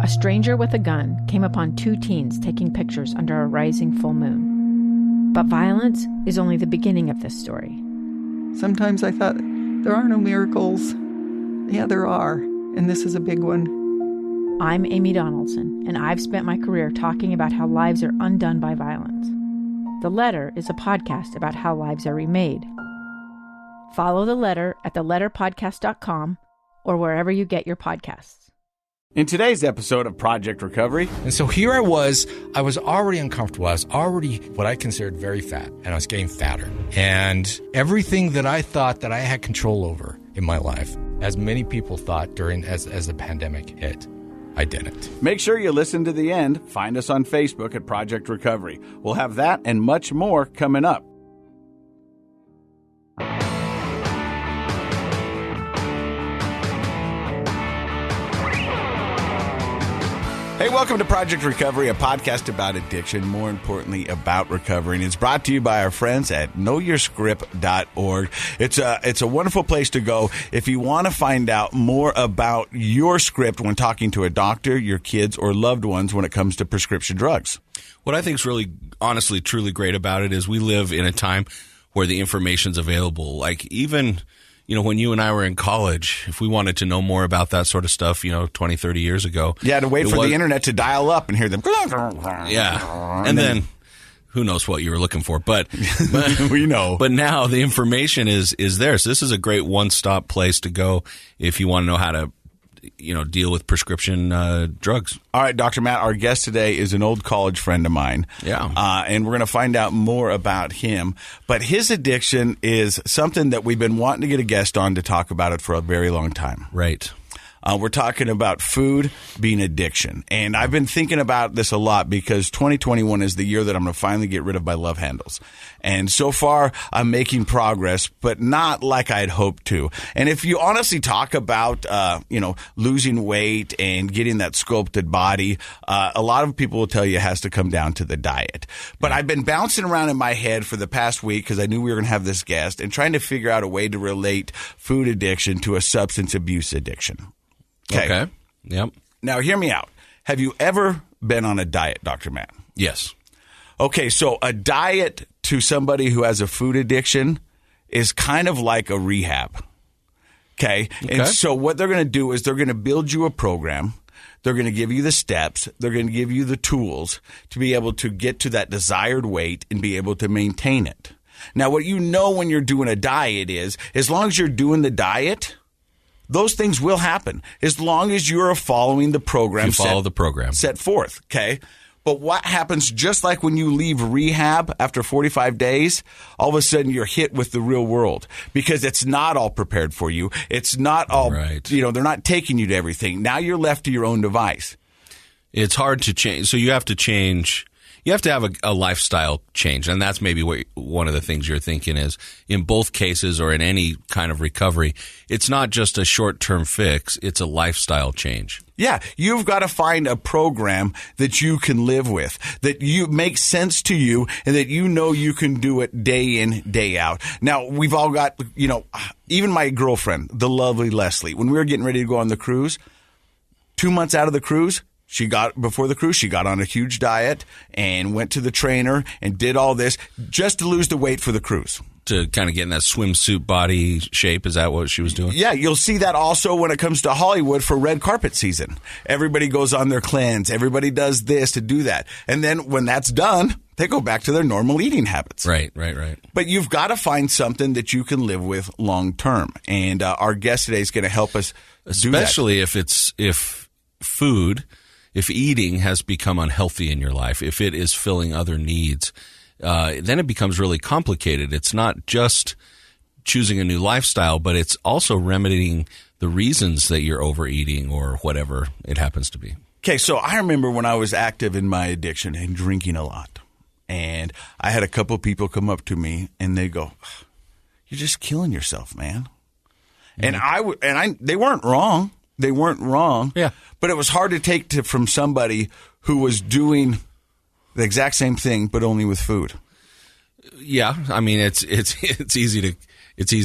a stranger with a gun came upon two teens taking pictures under a rising full moon. But violence is only the beginning of this story. Sometimes I thought, there are no miracles. Yeah, there are, and this is a big one. I'm Amy Donaldson, and I've spent my career talking about how lives are undone by violence. The Letter is a podcast about how lives are remade. Follow The Letter at theletterpodcast.com or wherever you get your podcasts. In today's episode of Project Recovery. And so here I was already uncomfortable. I was already what I considered very fat, and I was getting fatter. And everything that I thought that I had control over in my life, as many people thought as the pandemic hit, I didn't. Make sure you listen to the end. Find us on Facebook at Project Recovery. We'll have that and much more coming up. Hey, welcome to Project Recovery, a podcast about addiction, more importantly, about recovery. And it's brought to you by our friends at knowyourscript.org. It's a wonderful place to go if you want to find out more about your script when talking to a doctor, your kids, or loved ones when it comes to prescription drugs. What I think is really, honestly, truly great about it is we live in a time where the information's available. Like even, when you and I were in college, if we wanted to know more about that sort of stuff, 20, 30 years ago. Yeah, to wait for the internet to dial up and hear them. Yeah. And then who knows what you were looking for. But we know. But now the information is there. So this is a great one-stop place to go if you want to know how to deal with prescription drugs. All right, Dr. Matt, our guest today is an old college friend of mine. Yeah. And we're going to find out more about him. But his addiction is something that we've been wanting to get a guest on to talk about it for a very long time. Right. We're talking about food being addiction. And I've been thinking about this a lot because 2021 is the year that I'm going to finally get rid of my love handles. And so far, I'm making progress, but not like I'd hoped to. And if you honestly talk about, losing weight and getting that sculpted body, a lot of people will tell you it has to come down to the diet. But I've been bouncing around in my head for the past week because I knew we were going to have this guest and trying to figure out a way to relate food addiction to a substance abuse addiction. Okay. Yep. Now, hear me out. Have you ever been on a diet, Dr. Matt? Yes. Okay, so a diet to somebody who has a food addiction is kind of like a rehab. Okay? And so what they're going to do is they're going to build you a program. They're going to give you the steps. They're going to give you the tools to be able to get to that desired weight and be able to maintain it. Now, what you know when you're doing a diet is, as long as you're doing the diet, those things will happen as long as you're following the program. Set forth. Okay. But what happens just like when you leave rehab after 45 days, all of a sudden you're hit with the real world because it's not all prepared for you. It's not all, right. They're not taking you to everything. Now you're left to your own device. It's hard to change. So you have to change. You have to have a lifestyle change, and that's maybe what one of the things you're thinking is. In both cases or in any kind of recovery, it's not just a short-term fix, it's a lifestyle change. Yeah, you've got to find a program that you can live with, that you makes sense to you, and that you can do it day in, day out. Now, we've all got, even my girlfriend, the lovely Leslie, when we were getting ready to go on the cruise, 2 months out of the cruise, she got on a huge diet and went to the trainer and did all this just to lose the weight for the cruise. To kind of get in that swimsuit body shape. Is that what she was doing? Yeah, you'll see that also when it comes to Hollywood for red carpet season. Everybody goes on their cleanse. Everybody does this to do that. And then when that's done, they go back to their normal eating habits. Right. But you've got to find something that you can live with long term. And our guest today is going to help us do that. Especially if eating has become unhealthy in your life, if it is filling other needs, then it becomes really complicated. It's not just choosing a new lifestyle, but it's also remedying the reasons that you're overeating or whatever it happens to be. Okay, so I remember when I was active in my addiction and drinking a lot, and I had a couple people come up to me and they go, "You're just killing yourself, man." Mm-hmm. And they weren't wrong. They weren't wrong. Yeah. But it was hard to take from somebody who was doing the exact same thing, but only with food. Yeah. I mean, it's easy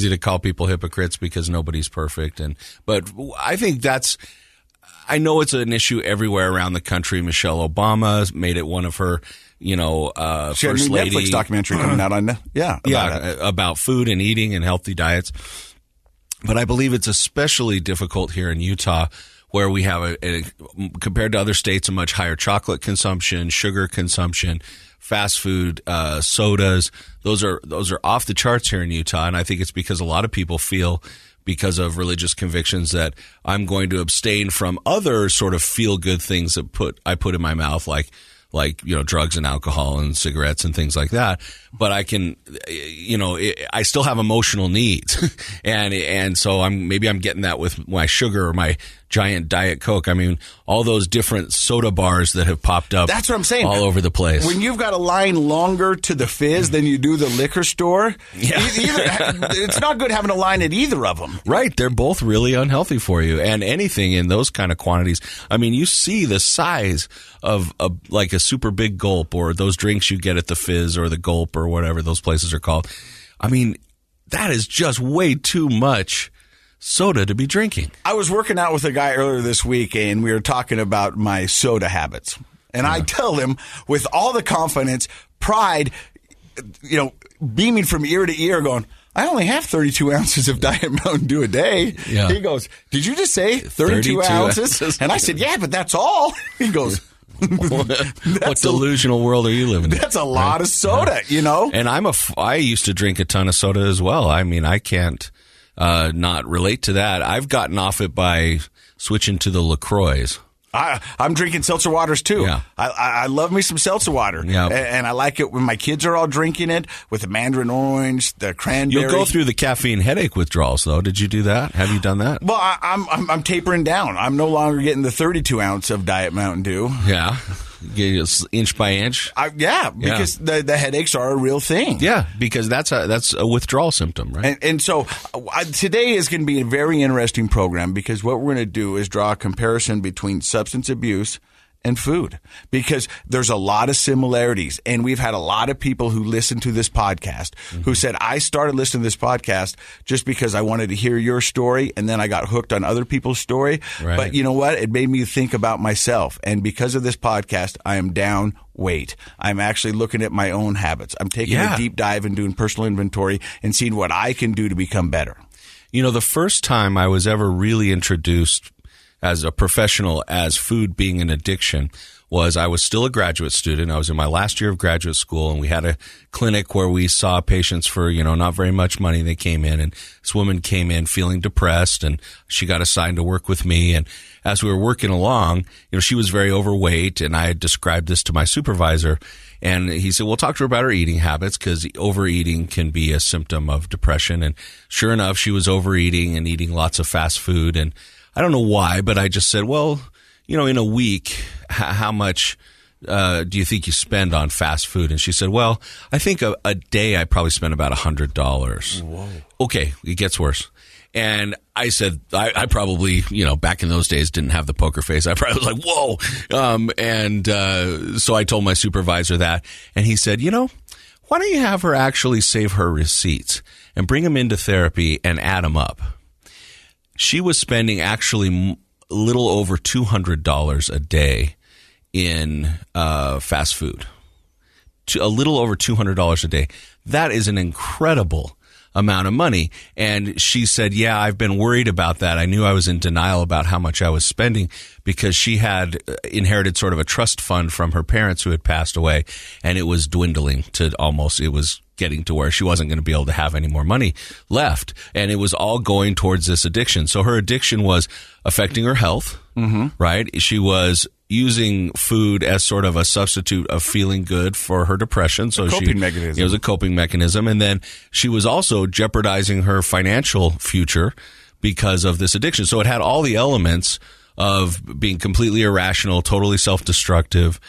to call people hypocrites because nobody's perfect. But I think I know it's an issue everywhere around the country. Michelle Obama made it one of her, she had a first new lady Netflix documentary coming out on about food and eating and healthy diets. But I believe it's especially difficult here in Utah, where we have compared to other states, a much higher chocolate consumption, sugar consumption, fast food, sodas. Those are off the charts here in Utah, and I think it's because a lot of people feel, because of religious convictions, that I'm going to abstain from other sort of feel good things that I put in my mouth, like drugs and alcohol and cigarettes and things like that. But I can, I still have emotional needs, and so I'm getting that with my sugar or my giant Diet Coke. I mean, all those different soda bars that have popped up. That's what I'm saying. All over the place. When you've got a line longer to the fizz than you do the liquor store, it's not good having a line at either of them. Right. They're both really unhealthy for you. And anything in those kind of quantities. I mean, you see the size of like a super big Gulp, or those drinks you get at the Fizz or the Gulp or whatever those places are called. I mean, that is just way too much soda to be drinking. I was working out with a guy earlier this week, and we were talking about my soda habits. And I tell him with all the confidence, pride, beaming from ear to ear, going, I only have 32 ounces of Diet Mountain Dew a day. Yeah. He goes, did you just say 32 ounces? And I said, yeah, but that's all. He goes, what delusional world are you living in? That's a lot of soda, And I used to drink a ton of soda as well. I mean, I can't not relate to that. I've gotten off it by switching to the LaCroix. I'm drinking seltzer waters too. Yeah. I love me some seltzer water. Yeah. And I like it when my kids are all drinking it with the mandarin orange, the cranberry. You'll go through the caffeine headache withdrawals, though. Did you do that? Have you done that? Well, I'm tapering down. I'm no longer getting the 32 ounce of Diet Mountain Dew. Yeah. Inch by inch. Because the headaches are a real thing. Yeah, because that's a withdrawal symptom, right? And so today is going to be a very interesting program, because what we're going to do is draw a comparison between substance abuse and food, because there's a lot of similarities. And we've had a lot of people who listen to this podcast who said, I started listening to this podcast just because I wanted to hear your story, and then I got hooked on other people's story. Right. But you know what? It made me think about myself. And because of this podcast, I am down weight. I'm actually looking at my own habits. I'm taking a deep dive and doing personal inventory and seeing what I can do to become better. The first time I was ever really introduced as a professional as food being an addiction was I was still a graduate student. I was in my last year of graduate school, and we had a clinic where we saw patients for, not very much money. They came in, and this woman came in feeling depressed, and she got assigned to work with me. And as we were working along, she was very overweight, and I had described this to my supervisor. And he said, well, talk to her about her eating habits, because overeating can be a symptom of depression. And sure enough, she was overeating and eating lots of fast food. And I don't know why, but I just said, well, in a week, how much do you think you spend on fast food? And she said, well, I think a day I probably spend about $100. Whoa. Okay, it gets worse. And I said, I probably, back in those days didn't have the poker face. I probably was like, whoa. So I told my supervisor that, and he said, why don't you have her actually save her receipts and bring them into therapy and add them up? She was spending actually a little over $200 a day in fast food. A little over $200 a day. That is an incredible amount of money. And she said, yeah, I've been worried about that. I knew I was in denial about how much I was spending, because she had inherited sort of a trust fund from her parents who had passed away, and it was dwindling to almost, it was getting to where she wasn't going to be able to have any more money left. And it was all going towards this addiction. So her addiction was affecting her health, right? She was using food as sort of a substitute of feeling good for her depression. So mechanism. It was a coping mechanism. And then she was also jeopardizing her financial future because of this addiction. So it had all the elements of being completely irrational, totally self-destructive,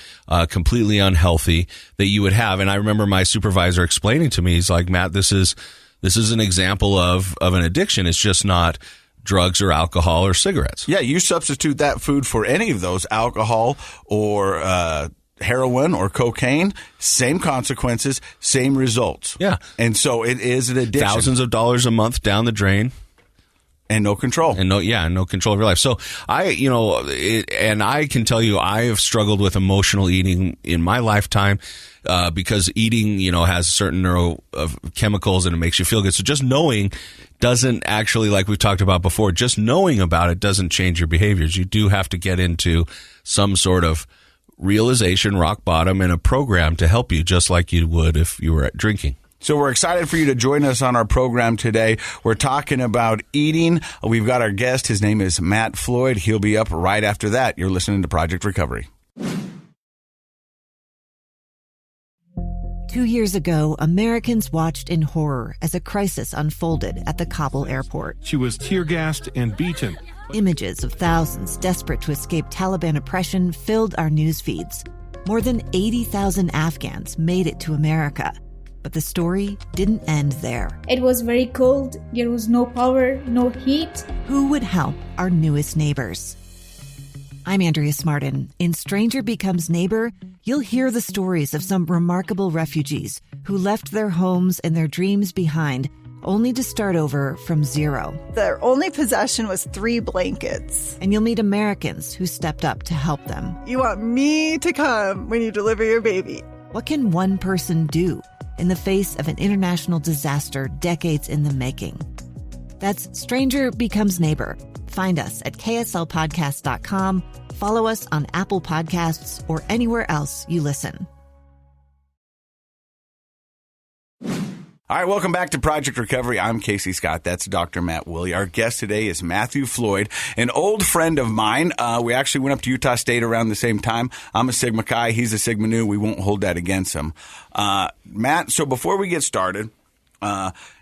completely unhealthy that you would have. And I remember my supervisor explaining to me, he's like, Matt, this is an example of an addiction. It's just not drugs or alcohol or cigarettes. Yeah, you substitute that food for any of those, alcohol or heroin or cocaine, same consequences, same results. Yeah. And so it is an addiction. Thousands of dollars a month down the drain. And no control. And no control of your life. So and I can tell you, I have struggled with emotional eating in my lifetime, because eating, has certain neurochemicals and it makes you feel good. So just knowing doesn't actually, like we've talked about before, just knowing about it doesn't change your behaviors. You do have to get into some sort of realization, rock bottom, and a program to help you, just like you would if you were drinking. So we're excited for you to join us on our program today. We're talking about eating. We've got our guest. His name is Matt Floyd. He'll be up right after that. You're listening to Project Recovery. 2 years ago, Americans watched in horror as a crisis unfolded at the Kabul airport. She was tear-gassed and beaten. Images of thousands desperate to escape Taliban oppression filled our news feeds. More than 80,000 Afghans made it to America. But the story didn't end there. It was very cold. There was no power, no heat. Who would help our newest neighbors? I'm Andrea Smartin. In Stranger Becomes Neighbor, you'll hear the stories of some remarkable refugees who left their homes and their dreams behind, only to start over from zero. Their only possession was 3 blankets. And you'll meet Americans who stepped up to help them. You want me to come when you deliver your baby. What can one person do in the face of an international disaster decades in the making? That's Stranger Becomes Neighbor. Find us at kslpodcast.com, follow us on Apple Podcasts, or anywhere else you listen. All right, welcome back to Project Recovery. I'm Casey Scott. That's Dr. Matt Willie. Our guest today is Matthew Floyd, an old friend of mine. We actually went up to Utah State around the same time. I'm a Sigma Chi. He's a Sigma Nu. We won't hold that against him. Matt, so before we get started,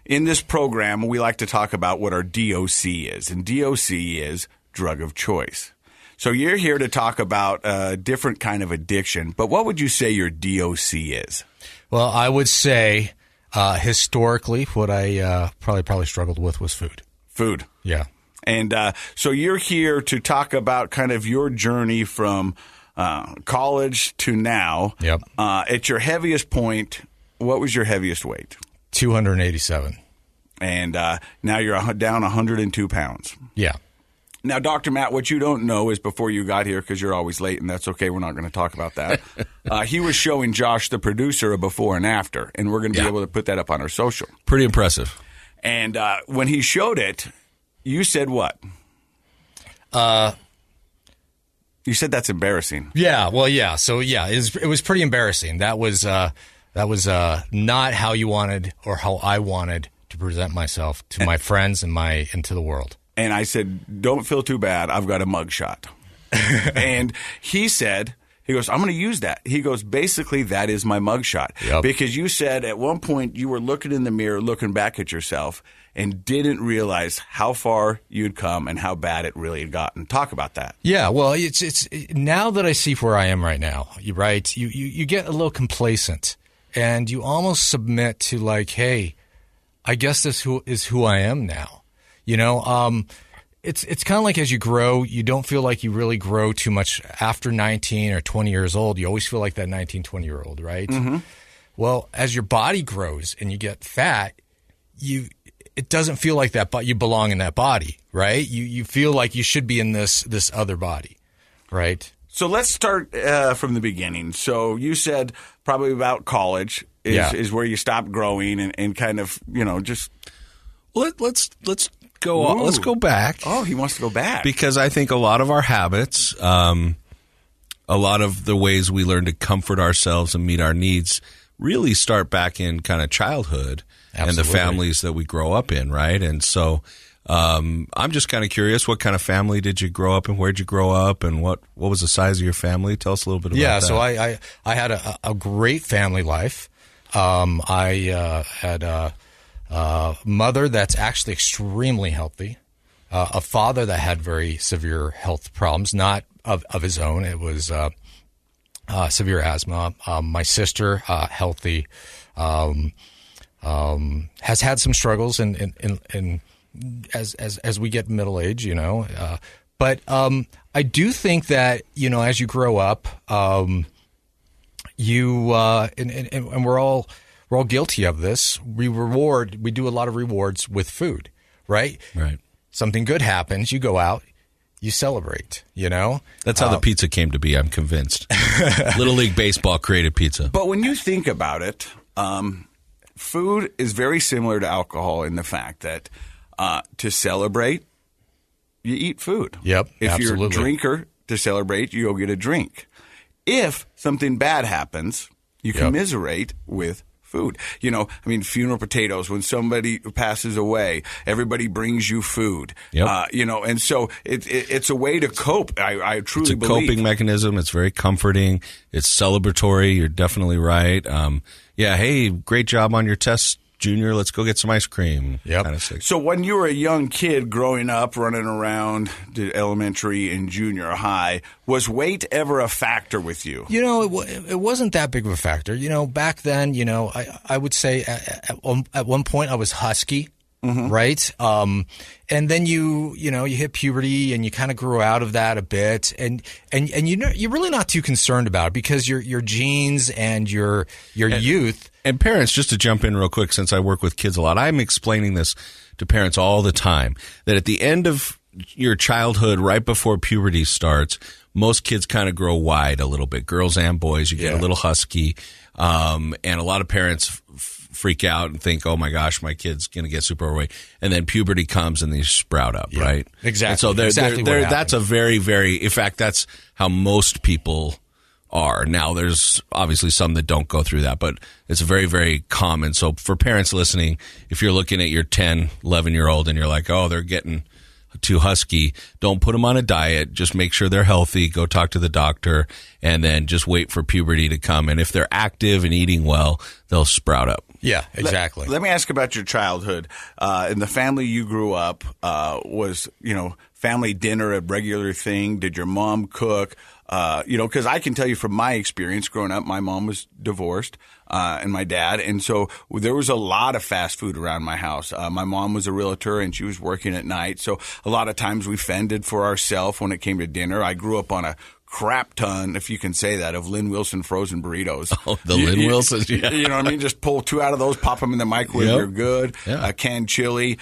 in this program, we like to talk about what our DOC is. And DOC is drug of choice. So you're here to talk about a different kind of addiction. But what would you say your DOC is? Well, I would say... historically, what I probably struggled with was food. Food. Yeah. And so you're here to talk about kind of your journey from college to now. Yep. At your heaviest point, what was your heaviest weight? 287. And now you're down 102 pounds. Yeah. Now, Dr. Matt, what you don't know is before you got here, because you're always late, and that's okay, we're not going to talk about that, he was showing Josh, the producer, a before and after, and we're going to be able to put that up on our social. Pretty impressive. And when he showed it, you said what? You said that's embarrassing. Yeah, well, yeah. So, yeah, it was pretty embarrassing. That was not how you wanted or how I wanted to present myself to my friends and to the world. And I said, don't feel too bad. I've got a mugshot. And he said, he goes, I'm going to use that. He goes, basically, that is my mugshot. Yep. Because you said at one point you were looking in the mirror, looking back at yourself, and didn't realize how far you'd come and how bad it really had gotten. Talk about that. Yeah, well, it's now that I see where I am right now, right? You get a little complacent, and you almost submit to like, hey, I guess this is who I am now. You know, it's kind of like as you grow, you don't feel like you really grow too much after 19 or 20 years old. You always feel like that 19, 20-year-old, right? Mm-hmm. Well, as your body grows and you get fat, it doesn't feel like that, but you belong in that body, right? You feel like you should be in this other body, right? So let's start from the beginning. So you said probably about college is where you stopped growing and kind of, just... Let's go. Let's go back. Oh, he wants to go back. Because I think a lot of our habits, a lot of the ways we learn to comfort ourselves and meet our needs really start back in kind of childhood. Absolutely. And the families that we grow up in, right? And so I'm just kind of curious, what kind of family did you grow up in? Where'd you grow up? And what was the size of your family? Tell us a little bit about that. Yeah, so I had a great family life. I had a mother that's actually extremely healthy, a father that had very severe health problems, not of his own. It was severe asthma. My sister, healthy, has had some struggles in as we get middle age, But I do think that as you grow up, you and we're all guilty of this. We do a lot of rewards with food, right? Right. something good happens, you go out, you celebrate, you know? That's how the pizza came to be, I'm convinced. Little League Baseball created pizza. But when you think about it, food is very similar to alcohol in the fact that to celebrate, you eat food. Yep, if absolutely. you're a drinker, to celebrate, you go get a drink. If something bad happens, you commiserate with food. You know, I mean, funeral potatoes, when somebody passes away, everybody brings you food. Yep. You know, and so it's a way to cope. I truly believe. It's a coping mechanism. It's very comforting. It's celebratory. You're definitely right. Hey, great job on your test, Junior. Let's go get some ice cream. Yep. Kind of thing. So when you were a young kid growing up, running around to elementary and junior high, was weight ever a factor with you? You know, it wasn't that big of a factor. You know, back then, you know, I would say at one point I was husky. Mm-hmm. Right. And then you hit puberty and you kind of grew out of that a bit, and you're really not too concerned about it because your genes and your youth. And parents, just to jump in real quick, since I work with kids a lot, I'm explaining this to parents all the time, that at the end of your childhood, right before puberty starts, most kids kind of grow wide a little bit, girls and boys. You get a little husky. And a lot of parents freak out and think, oh my gosh, my kid's going to get super overweight. And then puberty comes and they sprout up, right? Exactly. And so that's a very, very, in fact, that's how most people are. Now, there's obviously some that don't go through that, but it's very, very common. So for parents listening, if you're looking at your 10, 11-year-old and you're like, oh, they're getting too husky, don't put them on a diet. Just make sure they're healthy. Go talk to the doctor, and then just wait for puberty to come. And if they're active and eating well, they'll sprout up. Yeah, exactly. Let me ask about your childhood. In the family you grew up, was, family dinner a regular thing? Did your mom cook? Because I can tell you from my experience growing up, my mom was divorced, and my dad. And so there was a lot of fast food around my house. My mom was a realtor and she was working at night. So a lot of times we fended for ourselves when it came to dinner. I grew up on a crap ton, if you can say that, of Lynn Wilson frozen burritos. Oh, the Lynn Wilsons, yeah. You know what I mean? Just pull 2 out of those, pop them in the microwave, they're good. Yeah. Canned chili.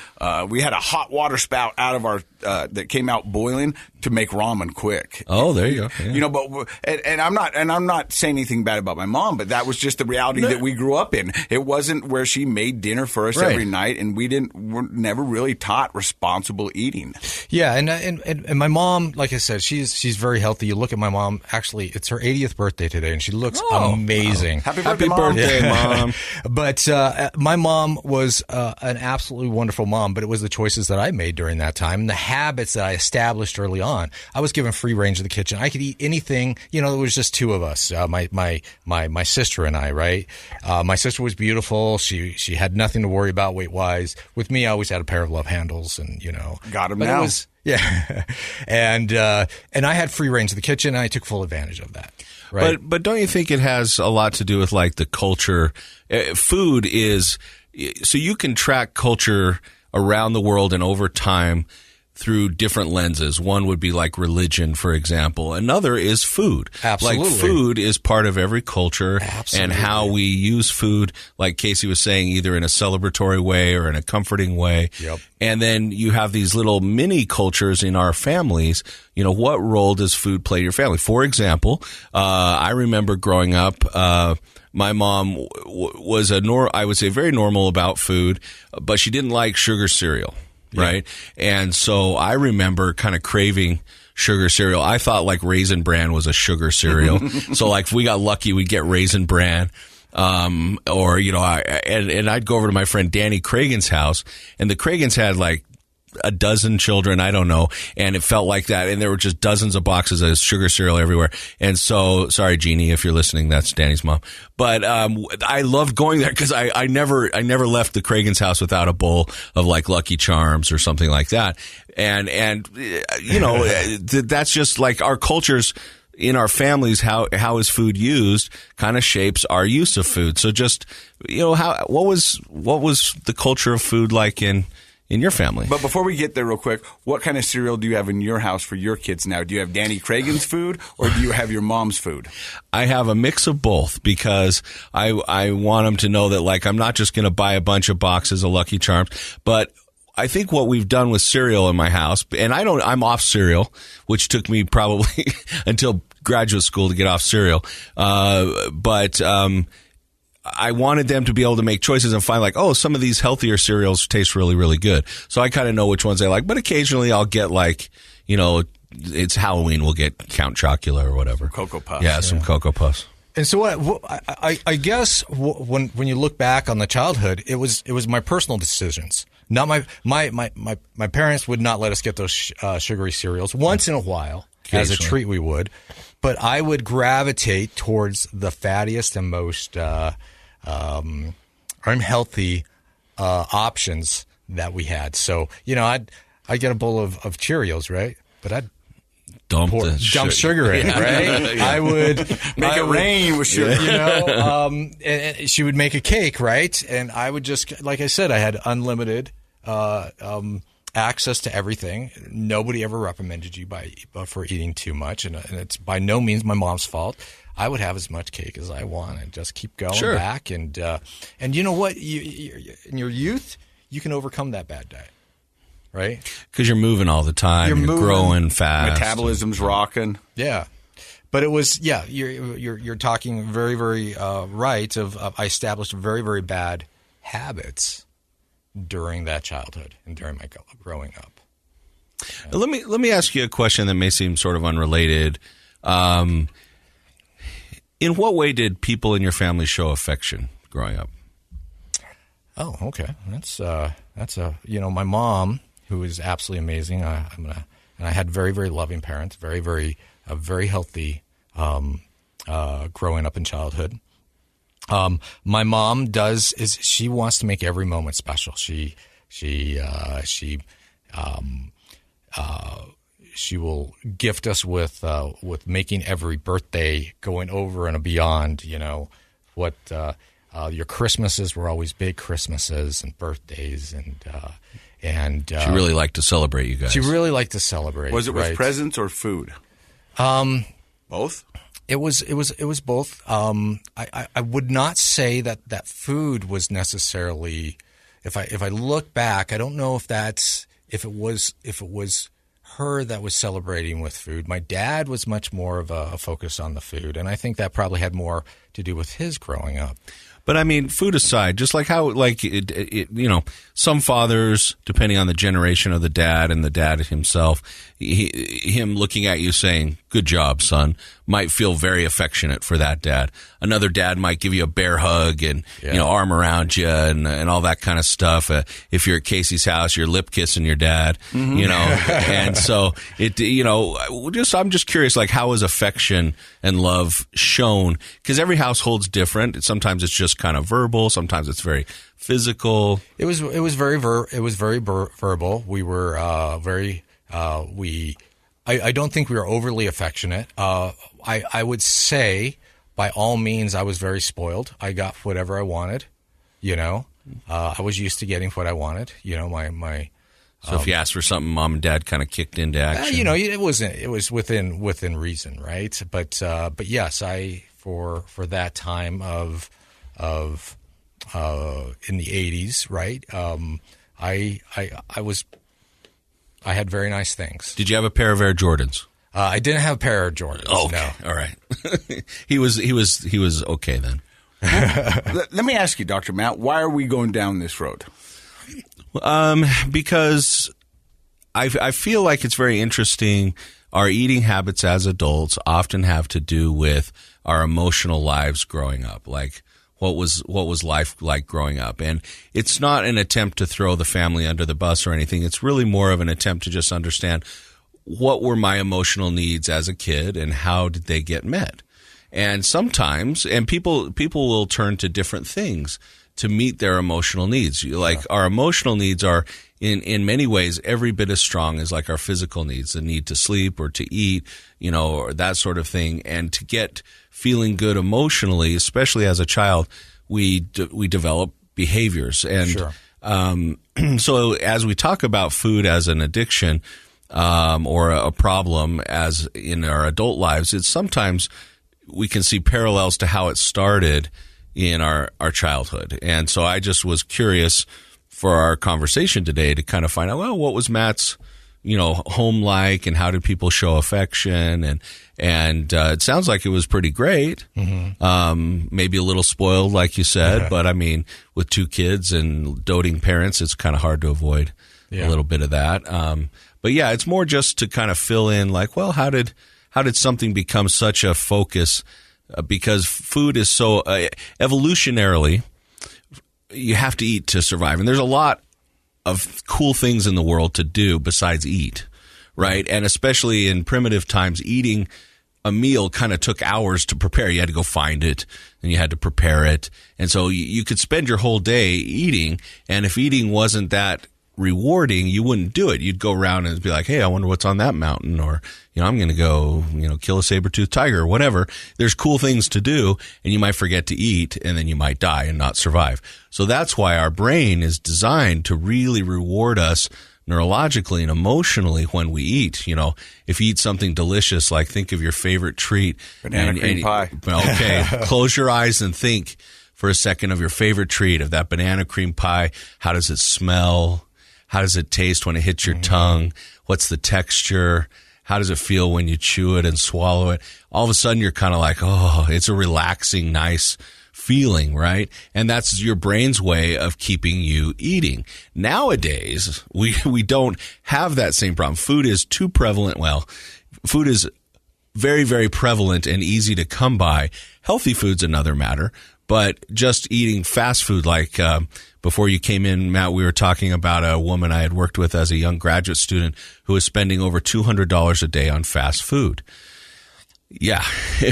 We had a hot water spout out of our that came out boiling to make ramen quick. Oh, there you go. Yeah. But I'm not saying anything bad about my mom, but that was just the reality that we grew up in. It wasn't where she made dinner for us every night, and we're never really taught responsible eating. Yeah, and my mom, like I said, she's very healthy. You look at my mom. Actually, it's her 80th birthday today, and she looks amazing. Wow. Happy birthday, Mom! But my mom was an absolutely wonderful mom. But it was the choices that I made during that time, and the habits that I established early on. I was given free range of the kitchen. I could eat anything. It was just 2 of us, my sister and I. Right. My sister was beautiful. She had nothing to worry about weight wise. With me, I always had a pair of love handles, and got him now. Yeah, and I had free range of the kitchen, and I took full advantage of that. Right? But don't you think it has a lot to do with like the culture? Food is so you can track culture around the world and over time through different lenses. One would be like religion, for example. Another is food. Absolutely. Like food is part of every culture. Absolutely. And how we use food, like Casey was saying, either in a celebratory way or in a comforting way. Yep. And then you have these little mini cultures in our families. What role does food play in your family? For example, I remember growing up, my mom was I would say very normal about food, but she didn't like sugar cereal. Right. And so I remember kind of craving sugar cereal. I thought like Raisin Bran was a sugar cereal. So like if we got lucky, we'd get Raisin Bran. And I'd go over to my friend Danny Cragen's house, and the Cragens had like a dozen children, I don't know, and it felt like that, and there were just dozens of boxes of sugar cereal everywhere. And so, sorry, Jeannie, if you're listening, that's Danny's mom. But I loved going there because I never left the Cragen's house without a bowl of like Lucky Charms or something like that. And that's just like our cultures in our families. How is food used kind of shapes our use of food. So just what was the culture of food like in your family? But before we get there real quick, what kind of cereal do you have in your house for your kids now? Do you have Danny Cragen's food, or do you have your mom's food? I have a mix of both because I want them to know that like I'm not just going to buy a bunch of boxes of Lucky Charms, but I think what we've done with cereal in my house, and I'm off cereal, which took me probably until graduate school to get off cereal. But I wanted them to be able to make choices and find like, oh, some of these healthier cereals taste really, really good. So I kind of know which ones I like, but occasionally I'll get like, it's Halloween, we'll get Count Chocula or whatever. Cocoa Puffs. Yeah, some Cocoa Puffs. And so I guess when you look back on the childhood, it was my personal decisions. Not my parents would not let us get those sugary cereals. Once in a while, as a treat, we would. But I would gravitate towards the fattiest and most unhealthy options that we had. So I'd get a bowl of Cheerios, right? But I'd dump sugar in, right? Yeah. I would make it rain with sugar. And she would make a cake, right? And I would just, like I said, I had unlimited access to everything. Nobody ever reprimanded you for eating too much, and it's by no means my mom's fault. I would have as much cake as I want and just keep going back. And you know what? In your youth, you can overcome that bad diet. Right? Because you're moving all the time. You're growing fast. Metabolism's rocking. Yeah. But it was, you're talking very, very right I established very, very bad habits during that childhood and during my growing up. Let me ask you a question that may seem sort of unrelated. In what way did people in your family show affection growing up? Oh, okay. That's my mom, who is absolutely amazing. And I had very, very loving parents, very, very, very healthy growing up in childhood. My mom she wants to make every moment special. She will gift us with making every birthday, going over and beyond. What your Christmases were always big Christmases and birthdays and she really liked to celebrate you guys. She really liked to celebrate. Was it with presents or food? Both? It was both. I would not say that food was necessarily. If I look back, I don't know if it was her that was celebrating with food. My dad was much more of a focus on the food, and I think that probably had more to do with his growing up. But I mean, food aside, just like how, some fathers, depending on the generation of the dad and the dad himself, him looking at you saying, "Good job, son," might feel very affectionate for that dad. Another dad might give you a bear hug and, arm around you and all that kind of stuff. If you're at Casey's house, you're lip kissing your dad, and so I'm just curious, like, how is affection and love shown? Because every household's different. Sometimes it's just kind of verbal. Sometimes it's very physical. It was very verbal. We were very. I don't think we were overly affectionate. I would say, by all means, I was very spoiled. I got whatever I wanted. I was used to getting what I wanted. My. So if you asked for something, mom and dad kind of kicked into action. It was within reason, right? But yes, for that time of in the 80s, right? I had very nice things. Did you have a pair of Air Jordans? I didn't have a pair of Jordans. Oh, okay. No. All right. He was okay then. Let me ask you, Dr. Matt, why are we going down this road? Because I feel like it's very interesting. Our eating habits as adults often have to do with our emotional lives growing up. Like, what was life like growing up? And it's not an attempt to throw the family under the bus or anything. It's really more of an attempt to just understand what were my emotional needs as a kid and how did they get met. And sometimes, and people will turn to different things to meet their emotional needs. Like, our emotional needs are in many ways every bit as strong as like our physical needs, the need to sleep or to eat, or that sort of thing. And to get feeling good emotionally, especially as a child, we develop behaviors. And sure. So as we talk about food as an addiction or a problem as in our adult lives, it's sometimes we can see parallels to how it started in our childhood. And so I just was curious for our conversation today to kind of find out, well, what was Matt's, home like, and how did people show affection? And it sounds like it was pretty great. Mm-hmm. Maybe a little spoiled, like you said, but I mean, with 2 kids and doting parents, it's kind of hard to avoid a little bit of that. But yeah, it's more just to kind of fill in, like, well, how did something become such a focus? Because food is so evolutionarily, you have to eat to survive, and there's a lot of cool things in the world to do besides eat, right? And especially in primitive times, eating a meal kind of took hours to prepare. You had to go find it, and you had to prepare it. And so you could spend your whole day eating, and if eating wasn't that rewarding, you wouldn't do it. You'd go around and be like, hey, I wonder what's on that mountain, or, I'm going to go, kill a saber-toothed tiger or whatever. There's cool things to do, and you might forget to eat, and then you might die and not survive. So that's why our brain is designed to really reward us neurologically and emotionally when we eat. If you eat something delicious, like think of your favorite treat. Banana cream pie. Okay, close your eyes and think for a second of your favorite treat, of that banana cream pie. How does it smell? How does it taste when it hits your tongue? What's the texture? How does it feel when you chew it and swallow it? All of a sudden, you're kind of like, oh, it's a relaxing, nice feeling, right? And that's your brain's way of keeping you eating. Nowadays, we don't have that same problem. Food is too prevalent. Well, food is very, very prevalent and easy to come by. Healthy food's another matter. But just eating fast food, like before you came in, Matt, we were talking about a woman I had worked with as a young graduate student who was spending over $200 a day on fast food. Yeah,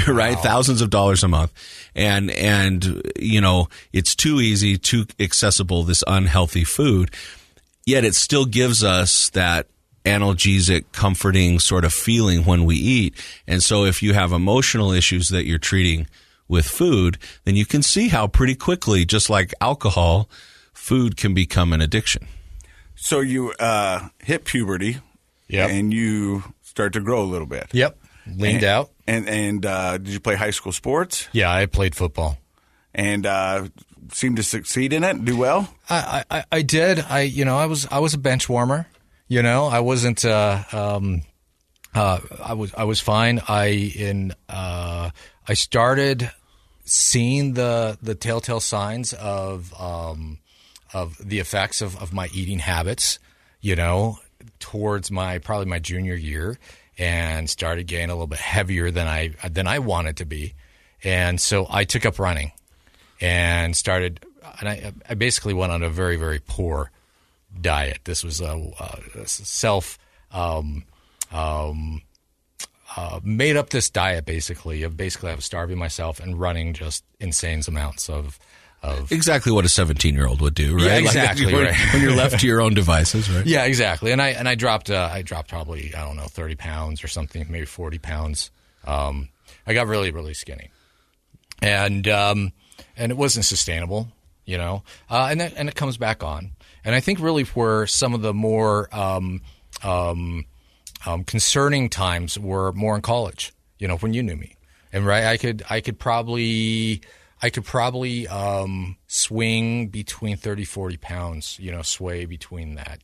right? Wow. Thousands of dollars a month. And it's too easy, too accessible, this unhealthy food. Yet it still gives us that analgesic, comforting sort of feeling when we eat. And so if you have emotional issues that you're treating with food, then you can see how pretty quickly, just like alcohol, food can become an addiction. So you hit puberty, and you start to grow a little bit. Yep, leaned out. And did you play high school sports? Yeah, I played football. And seemed to succeed in it, do well? I did. I was a bench warmer. I wasn't. I was fine. I started seeing the telltale signs of the effects of my eating habits, towards probably my junior year, and started getting a little bit heavier than I wanted to be. And so I took up running and I basically went on a very, very poor diet. This was a made up this diet basically I was starving myself and running just insane amounts of exactly what a 17-year-old would do, right? Yeah, exactly. Like when you're left to your own devices, right? Yeah, exactly. And I dropped probably 30 pounds or something, maybe 40 pounds. I got really, really skinny, and it wasn't sustainable, and it comes back on. And I think really where some of the more concerning times were more in college, when you knew me, and right, I could probably swing between 30, 40 pounds, sway between that,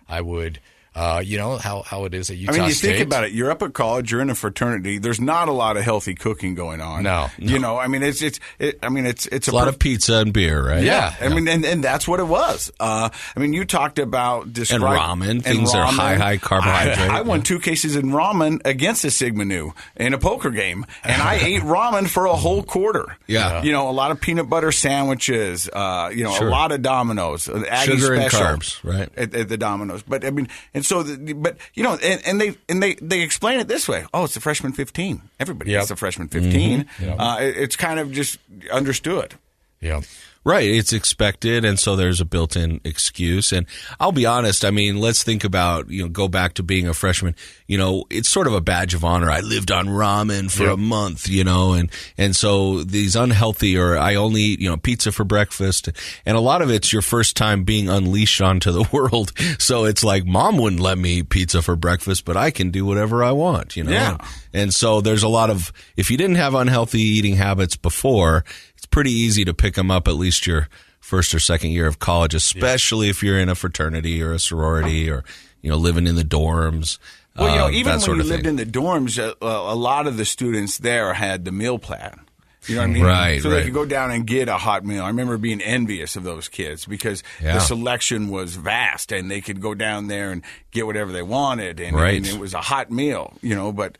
I would, how it is at Utah State. State. Think about it. You're up at college. You're in a fraternity. There's not a lot of healthy cooking going on. No. It's a lot of pizza and beer, right? Yeah. I mean, and that's what it was. You talked about and ramen. Things are high carbohydrate. I won 2 cases in ramen against a Sigma Nu in a poker game, and I ate ramen for a whole quarter. Yeah. A lot of peanut butter sandwiches. Sure. A lot of Domino's. Aggie sugar and special carbs, right? At the Domino's, but they explain it this way. Oh, it's the freshman 15. Everybody gets the freshman 15. Mm-hmm. It's kind of just understood. Yeah. Right. It's expected. And so there's a built-in excuse. And I'll be honest. Let's think about, go back to being a freshman. It's sort of a badge of honor. I lived on ramen for a month, and so these unhealthy, or I only eat, pizza for breakfast. And a lot of it's your first time being unleashed onto the world. So it's like, mom wouldn't let me eat pizza for breakfast, but I can do whatever I want, Yeah. And so there's a lot of, if you didn't have unhealthy eating habits before, it's pretty easy to pick them up at least your first or second year of college, especially if you're in a fraternity or a sorority or, living in the dorms. Well, even when you lived in the dorms, a lot of the students there had the meal plan. You know what I mean? Right, so they could go down and get a hot meal. I remember being envious of those kids because the selection was vast and they could go down there and get whatever they wanted. And, and it was a hot meal, but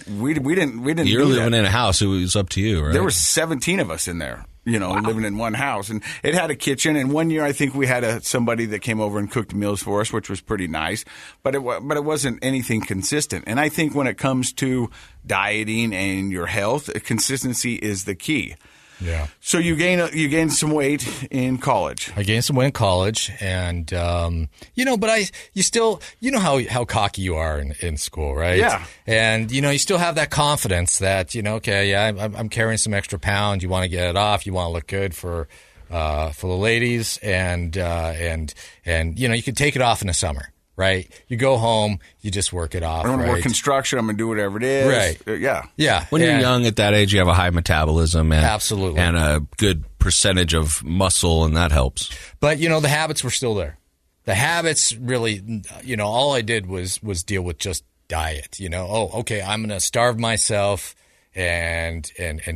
we didn't You're do living that. in a house. It was up to you, right? There were 17 of us in there. Living in one house. And it had a kitchen. And one year I think we had somebody that came over and cooked meals for us, which was pretty nice. But it wasn't anything consistent. And I think when it comes to dieting and your health, consistency is the key. Yeah. So you gained some weight in college. I gained some weight in college, and but you still, how cocky you are in school, right? Yeah. And you still have that confidence that I'm carrying some extra pounds. You want to get it off. You want to look good for the ladies, and you can take it off in the summer. Right, you go home, you just work it off. I'm going to work construction. I'm going to do whatever it is. Right. Yeah. When you're young at that age, you have a high metabolism and absolutely, and a good percentage of muscle, and that helps. But the habits were still there. The habits really, all I did was deal with just diet. I'm going to starve myself and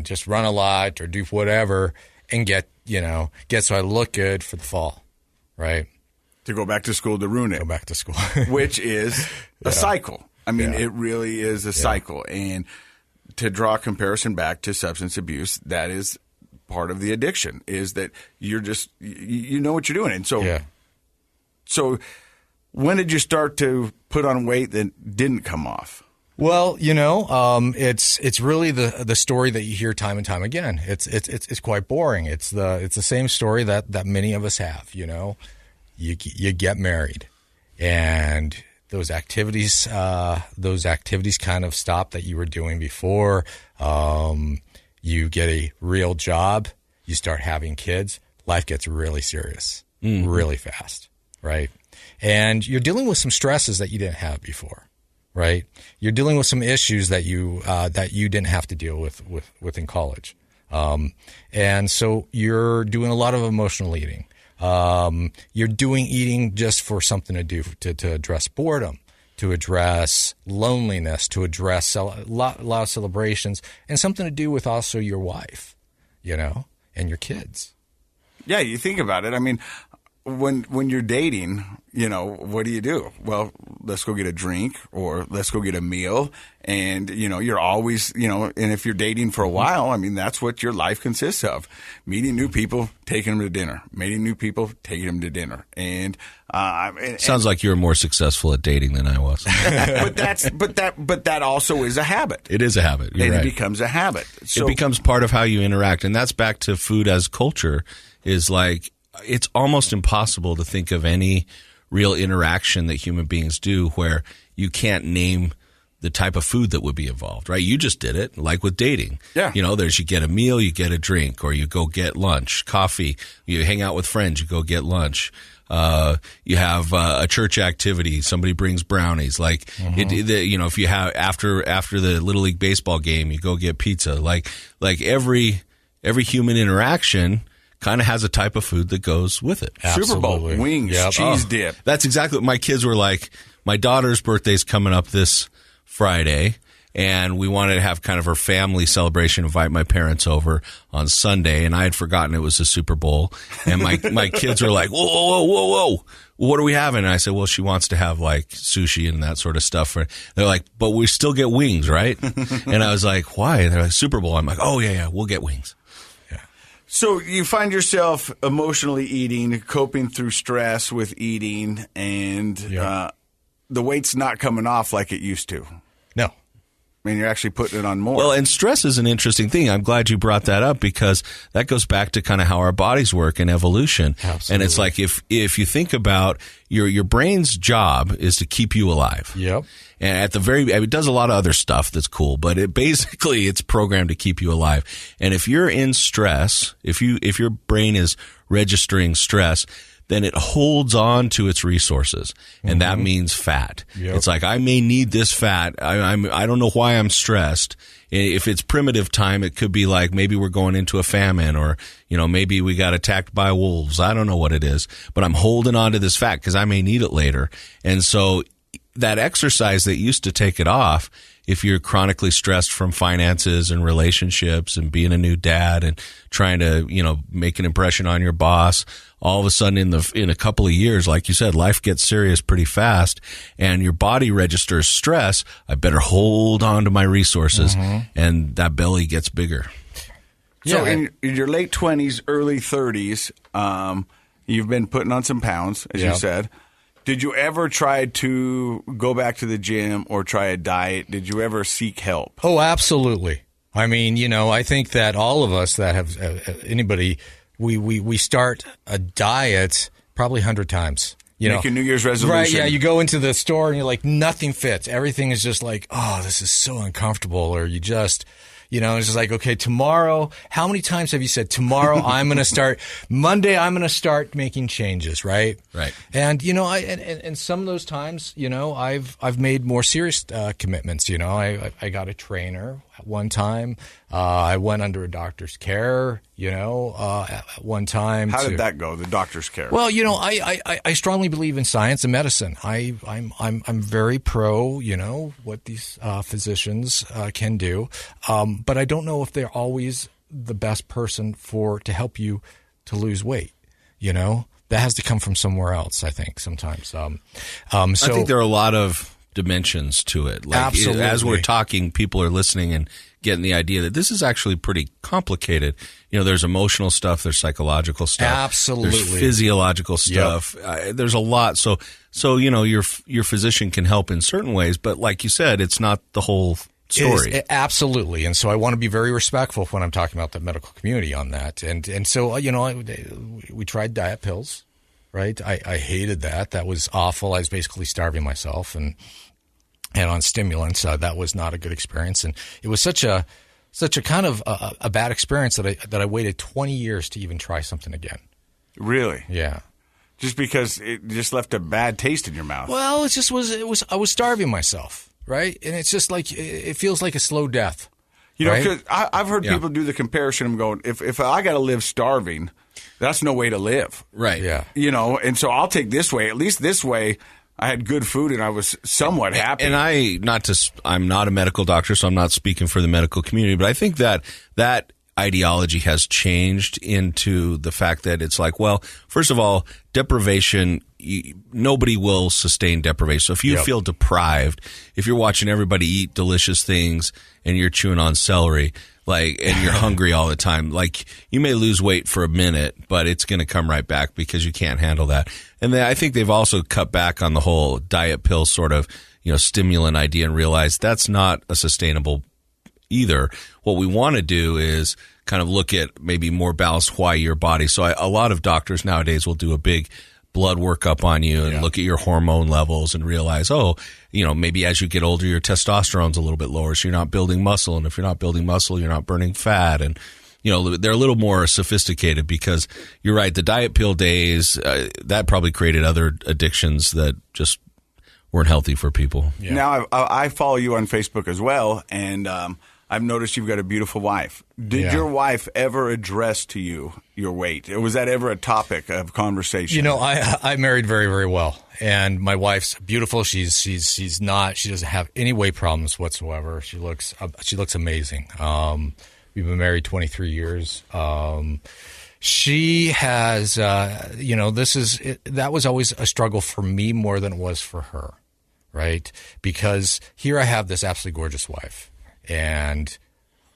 just run a lot or do whatever and get so I look good for the fall, right? To go back to school to ruin it. Go back to school. Which is a cycle. I mean, it really is a cycle. And to draw a comparison back to substance abuse, that is part of the addiction, is that you're just, you know what you're doing. And so when did you start to put on weight that didn't come off? Well, it's really the story that you hear time and time again. It's quite boring. It's the same story that many of us have, You get married, and those activities kind of stop that you were doing before. You get a real job. You start having kids. Life gets really serious, really fast, right? And you're dealing with some stresses that you didn't have before, right? You're dealing with some issues that you didn't have to deal with in college, and so you're doing a lot of emotional eating. You're doing eating just for something to do, to address boredom, to address loneliness, to address a lot of celebrations, and something to do with also your wife, and your kids. Yeah, you think about it. I mean, when you're dating, what do? Well, let's go get a drink or let's go get a meal. And, you're always, and if you're dating for a while, I mean, that's what your life consists of. Meeting new people, taking them to dinner. Meeting new people, taking them to dinner. And, sounds like you're more successful at dating than I was. but that also is a habit. It is a habit. You're right. It becomes a habit. So, it becomes part of how you interact. And that's back to food as culture, is like, it's almost impossible to think of any real interaction that human beings do where you can't name the type of food that would be involved, right? You just did it, like with dating. Yeah. You get a meal, you get a drink, or you go get lunch, coffee, you hang out with friends, you go get lunch. You have a church activity, somebody brings brownies. Like, if you have after the Little League baseball game, you go get pizza. Like every human interaction kind of has a type of food that goes with it. Absolutely. Super Bowl, wings, cheese dip. That's exactly what my kids were like. My daughter's birthday's coming up this Friday, and we wanted to have kind of her family celebration, invite my parents over on Sunday, and I had forgotten it was the Super Bowl. And my kids were like, whoa, what are we having? And I said, well, she wants to have like sushi and that sort of stuff. They're like, but we still get wings, right? And I was like, why? They're like, Super Bowl. I'm like, oh, yeah, we'll get wings. So you find yourself emotionally eating, coping through stress with eating, and the weight's not coming off like it used to. No. I mean, you're actually putting it on more. Well, and stress is an interesting thing. I'm glad you brought that up because that goes back to kind of how our bodies work in evolution. Absolutely. And it's like if you think about your brain's job is to keep you alive. Yep. And it does a lot of other stuff that's cool, but it's programmed to keep you alive. And if you're in stress, if your brain is registering stress, then it holds on to its resources, and that means fat. Yep. It's like, I may need this fat. I don't know why I'm stressed. If it's primitive time, it could be like maybe we're going into a famine, or maybe we got attacked by wolves. I don't know what it is, but I'm holding on to this fat because I may need it later. And so that exercise that used to take it off, if you're chronically stressed from finances and relationships and being a new dad and trying to, make an impression on your boss, all of a sudden in a couple of years, like you said, life gets serious pretty fast and your body registers stress. I better hold on to my resources, and that belly gets bigger. So in your late 20s, early 30s, you've been putting on some pounds, as you said. Did you ever try to go back to the gym or try a diet? Did you ever seek help? Oh, absolutely. I mean, I think that all of us that have anybody, we start a diet probably 100 times. Make a New Year's resolution. Right, yeah. You go into the store and you're like, nothing fits. Everything is just like, oh, this is so uncomfortable. Or you just... it's just like, okay, tomorrow, how many times have you said, tomorrow I'm going to start, Monday I'm going to start making changes, right? Right. And, and some of those times, I've made more serious commitments. I got a trainer at one time. I went under a doctor's care, at one time. How did that go, the doctor's care? Well, I strongly believe in science and medicine. I'm very pro, what these physicians can do. But I don't know if they're always the best person to help you to lose weight. That has to come from somewhere else, I think, sometimes. So I think there are a lot of dimensions to it. Like, absolutely. As we're talking, people are listening and getting the idea that this is actually pretty complicated. There's emotional stuff, there's psychological stuff. Absolutely. There's physiological stuff. Yep. There's a lot. So your physician can help in certain ways, but like you said, it's not the whole story. Absolutely. And so I want to be very respectful when I'm talking about the medical community on that. And so, we tried diet pills, right? I hated that. That was awful. I was basically starving myself and on stimulants. That was not a good experience. And it was such a kind of a bad experience that I waited 20 years to even try something again. Really? Yeah. Just because it just left a bad taste in your mouth. Well, I was starving myself. Right? And it's just like, it feels like a slow death. Because I've heard people do the comparison. I'm going, if I got to live starving, that's no way to live. Right. Yeah. And so I'll take this way. At least this way, I had good food and I was somewhat happy. And I'm not a medical doctor, so I'm not speaking for the medical community, but I think that ideology has changed into the fact that it's like, well, first of all, deprivation, nobody will sustain deprivation. So if you feel deprived, if you're watching everybody eat delicious things and you're chewing on celery, and you're hungry all the time, you may lose weight for a minute, but it's going to come right back because you can't handle that. And I think they've also cut back on the whole diet pill sort of, stimulant idea and realized that's not a sustainable either. What we want to do is kind of look at maybe more balanced why your body. So a lot of doctors nowadays will do a big blood workup on you and look at your hormone levels and realize, maybe as you get older, your testosterone's a little bit lower, so you're not building muscle. And if you're not building muscle, you're not burning fat. And, they're a little more sophisticated because you're right. The diet pill days, that probably created other addictions that just weren't healthy for people. Yeah. Now, I follow you on Facebook as well, and I've noticed you've got a beautiful wife. Did your wife ever address to you your weight? Or was that ever a topic of conversation? I married very, very well, and my wife's beautiful. She doesn't have any weight problems whatsoever. She looks amazing. We've been married 23 years. She has, that was always a struggle for me more than it was for her, right? Because here I have this absolutely gorgeous wife. And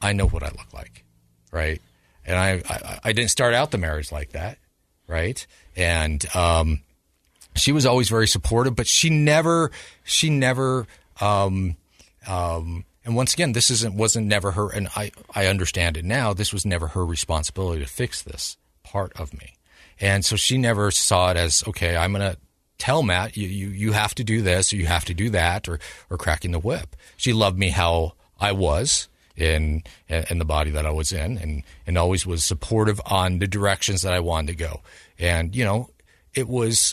I know what I look like, right? And I didn't start out the marriage like that, right? And she was always very supportive, but she never. And once again, wasn't never her. And I understand it now. This was never her responsibility to fix this part of me, and so she never saw it as, okay, I'm gonna tell Matt you have to do this or you have to do that or cracking the whip. She loved me how I was in the body that I was in and always was supportive on the directions that I wanted to go. And,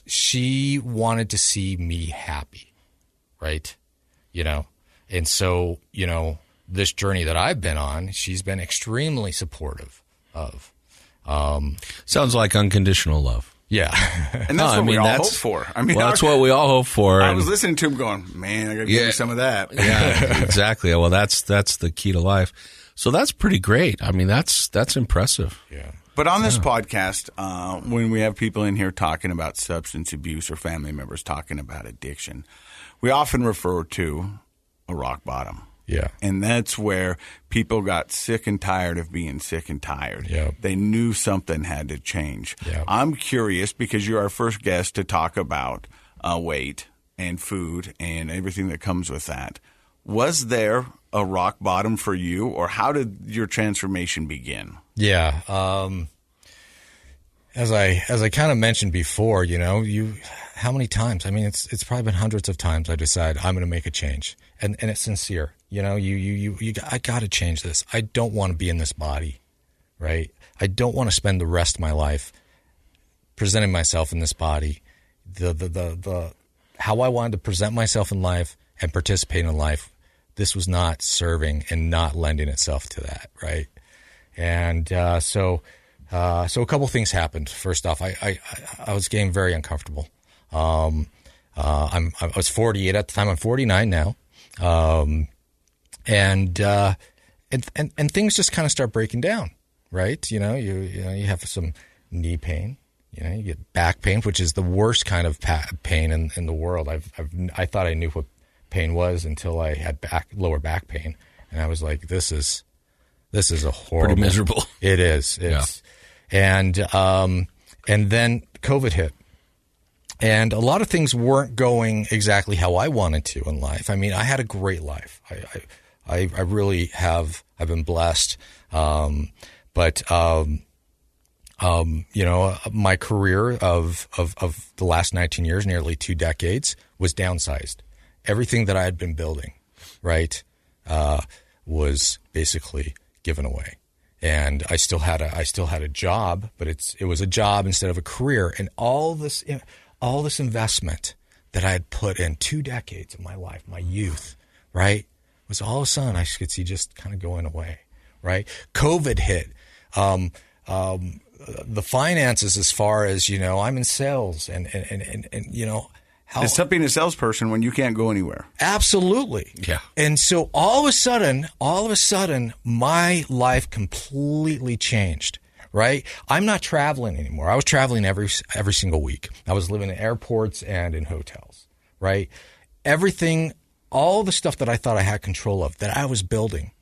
she wanted to see me happy, right? And so, this journey that I've been on, she's been extremely supportive of. Sounds like unconditional love. Yeah. And that's what we all hope for. That's what we all hope for. I was listening to him going, man, I got to give you some of that. Yeah, exactly. Well, that's the key to life. So that's pretty great. I mean, that's impressive. Yeah. But on this podcast, when we have people in here talking about substance abuse or family members talking about addiction, we often refer to a rock bottom. Yeah. And that's where people got sick and tired of being sick and tired. Yep. They knew something had to change. Yep. I'm curious, because you're our first guest to talk about weight and food and everything that comes with that. Was there a rock bottom for you, or how did your transformation begin? Yeah. As I kind of mentioned before, how many times? I mean, it's probably been hundreds of times I decide I'm going to make a change, and it's sincere. I got to change this. I don't want to be in this body, right? I don't want to spend the rest of my life presenting myself in this body. The how I wanted to present myself in life and participate in life, this was not serving and not lending itself to that, right? And so a couple things happened. First off, I was getting very uncomfortable. I was 48 at the time. I'm 49 now. And things just kind of start breaking down, right? You have some knee pain, you get back pain, which is the worst kind of pain in the world. I thought I knew what pain was until I had lower back pain. And I was like, this is a horrible, pretty miserable. It is. And then COVID hit. And a lot of things weren't going exactly how I wanted to in life. I mean, I had a great life. I really have. I've been blessed. But my career of the last 19 years, nearly 2 decades, was downsized. Everything that I had been building, right, was basically given away. And I still had a job, but it was a job instead of a career. And all this investment that I had put in 2 decades of my life, my youth, right, was all of a sudden I could see just kind of going away, right? COVID hit. The finances, as far as, I'm in sales and It's tough being a salesperson when you can't go anywhere. Absolutely. Yeah. And so all of a sudden, my life completely changed, right? I'm not traveling anymore. I was traveling every single week. I was living in airports and in hotels, right? Everything, all the stuff that I thought I had control of, that I was building,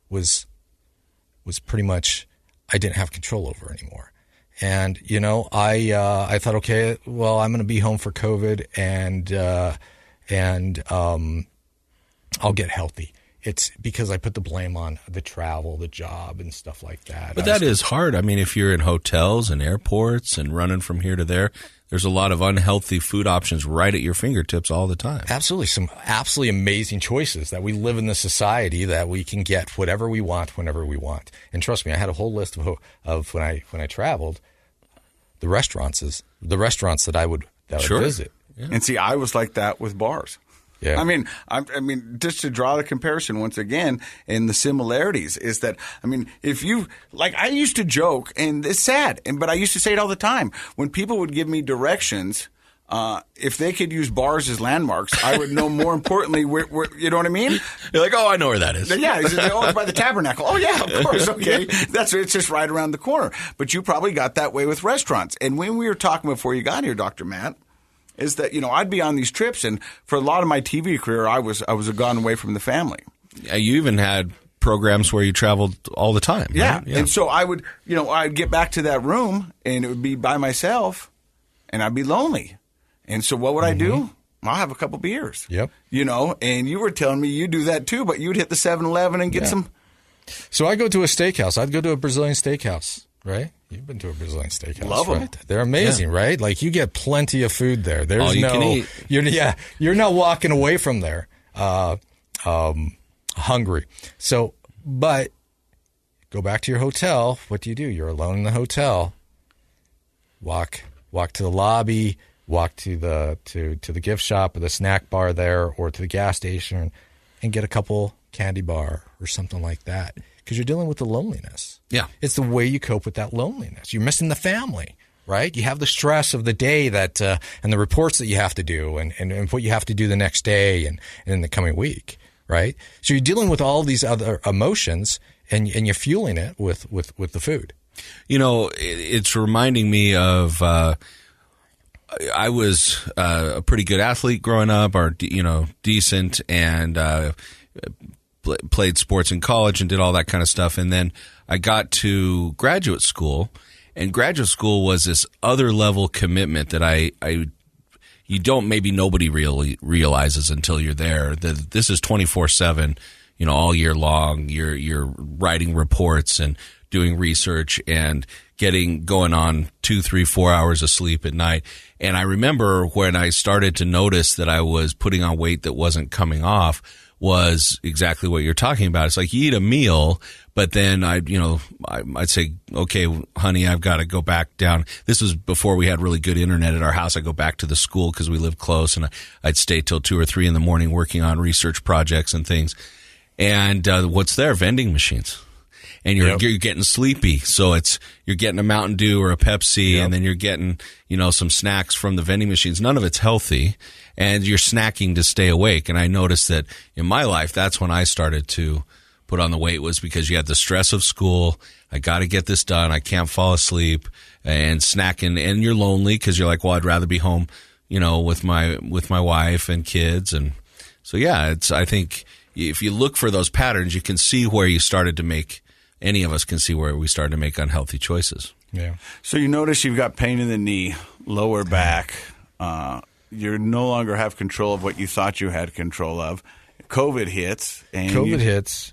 was pretty much I didn't have control over anymore. And, I thought, okay, well, I'm going to be home for COVID and I'll get healthy. It's because I put the blame on the travel, the job, and stuff like that. But that is hard. I mean, if you're in hotels and airports and running from here to there, there's a lot of unhealthy food options right at your fingertips all the time. Absolutely. Some absolutely amazing choices that we live in this society that we can get whatever we want, whenever we want. And trust me, I had a whole list of when I traveled, the restaurants that I would visit. Yeah. And see, I was like that with bars. Yeah. I mean, just to draw the comparison once again, and the similarities is that, if you, I used to joke, and it's sad, but I used to say it all the time. When people would give me directions, if they could use bars as landmarks, I would know more importantly where, you know what I mean? You're like, oh, I know where that is. Yeah, it's by the Tabernacle. Oh, yeah, of course. Okay. It's just right around the corner. But you probably got that way with restaurants. And when we were talking before you got here, Dr. Matt, is that, I'd be on these trips, and for a lot of my TV career, I was gone away from the family. Yeah, you even had programs where you traveled all the time. Yeah. Right? Yeah. And so I would, I'd get back to that room, and it would be by myself, and I'd be lonely. And so what would I do? I'll have a couple beers. Yep. And you were telling me you do that too, but you'd hit the 7-Eleven and get some. So I go to a steakhouse. I'd go to a Brazilian steakhouse, right? You've been to a Brazilian steakhouse. Love them. Right? They're amazing, right? Like, you get plenty of food there. There's all you can eat. You're not walking away from there hungry. So, but go back to your hotel. What do? You're alone in the hotel. Walk walk to the lobby, walk to the gift shop or the snack bar there, or to the gas station and get a couple candy bar or something like that, because you're dealing with the loneliness. Yeah. It's the way you cope with that loneliness. You're missing the family, right? You have the stress of the day that and the reports that you have to do and what you have to do the next day and in the coming week, right? So you're dealing with all these other emotions and you're fueling it with the food. You know, it's reminding me of I was a pretty good athlete growing up, or, you know, decent, and played sports in college and did all that kind of stuff. And then I got to graduate school, and graduate school was this other level commitment that you don't, maybe nobody really realizes until you're there. This is 24/7, you know, all year long. You're writing reports and doing research and going on 2, 3, 4 hours of sleep at night. And I remember when I started to notice that I was putting on weight that wasn't coming off, was exactly what you're talking about. It's like you eat a meal, but then I'd say, okay, honey, I've got to go back down. This was before we had really good internet at our house. I go back to the school because we lived close, and I'd stay till 2 or 3 in the morning working on research projects and things. And what's there? Vending machines. And you're getting sleepy, so you're getting a Mountain Dew or a Pepsi, and then you're getting, you know, some snacks from the vending machines. None of it's healthy, and you're snacking to stay awake. And I noticed that in my life, that's when I started to put on the weight, was because you had the stress of school. I got to get this done. I can't fall asleep, and snacking, and you're lonely because you're like, well, I'd rather be home, you know, with my wife and kids. And so, yeah, I think if you look for those patterns, you can see where you started to make. Any of us can see where we started to make unhealthy choices. Yeah. So you notice you've got pain in the knee, lower back. You no longer have control of what you thought you had control of. COVID hits. And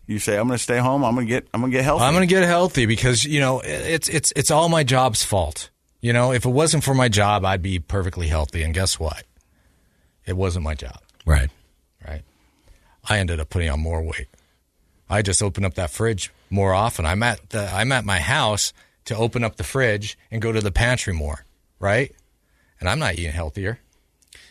you say, I'm going to stay home. I'm going to get healthy. I'm going to get healthy because, you know, it's all my job's fault. You know, if it wasn't for my job, I'd be perfectly healthy. And guess what? It wasn't my job. Right. I ended up putting on more weight. I just opened up that fridge more often. I'm at my house to open up the fridge and go to the pantry more, right? And I'm not eating healthier.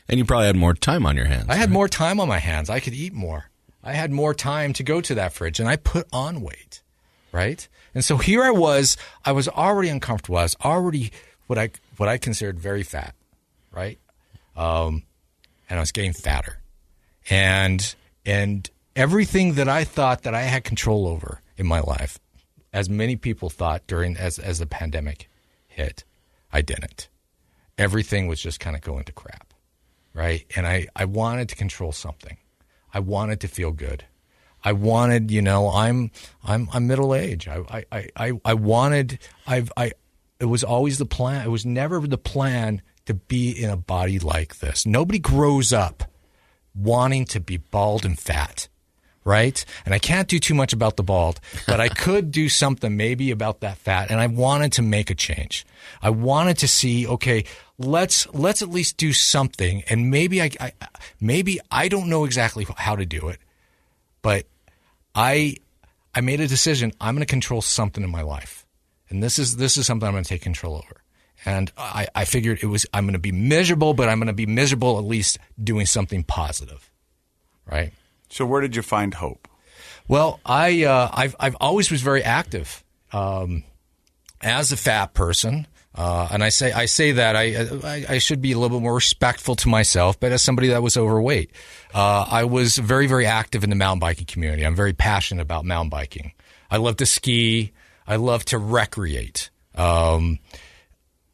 And you probably had more time on your hands. I had more time on my hands. I could eat more. I had more time to go to that fridge, and I put on weight, right? And so here I was already uncomfortable. I was already what I considered very fat, right? And I was getting fatter. And everything that I thought that I had control over in my life, as many people thought as the pandemic hit, I didn't. Everything was just kind of going to crap, right? And I wanted to control something. I wanted to feel good. I wanted, you know, I'm middle age. It was always the plan. It was never the plan to be in a body like this. Nobody grows up wanting to be bald and fat. Right? And I can't do too much about the bald, but I could do something maybe about that fat. And I wanted to make a change. I wanted to see, okay, let's at least do something. And maybe I don't know exactly how to do it, but I made a decision. I'm going to control something in my life. And this is something I'm going to take control over. And I figured I'm going to be miserable, but I'm going to be miserable at least doing something positive. Right? So where did you find hope? Well, I've always was very active as a fat person, and I say that I should be a little bit more respectful to myself. But as somebody that was overweight, I was very, very active in the mountain biking community. I'm very passionate about mountain biking. I love to ski. I love to recreate. When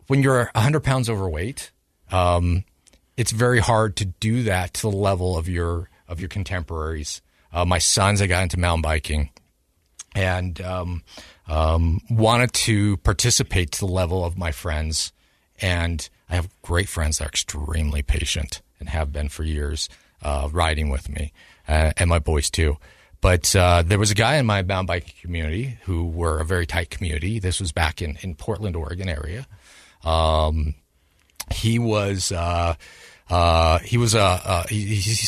you're 100 pounds overweight, it's very hard to do that to the level of your contemporaries. My sons, I got into mountain biking and wanted to participate to the level of my friends. And I have great friends that are extremely patient and have been for years riding with me, and my boys too. But there was a guy in my mountain biking community who were a very tight community. This was back in Portland, Oregon area. He's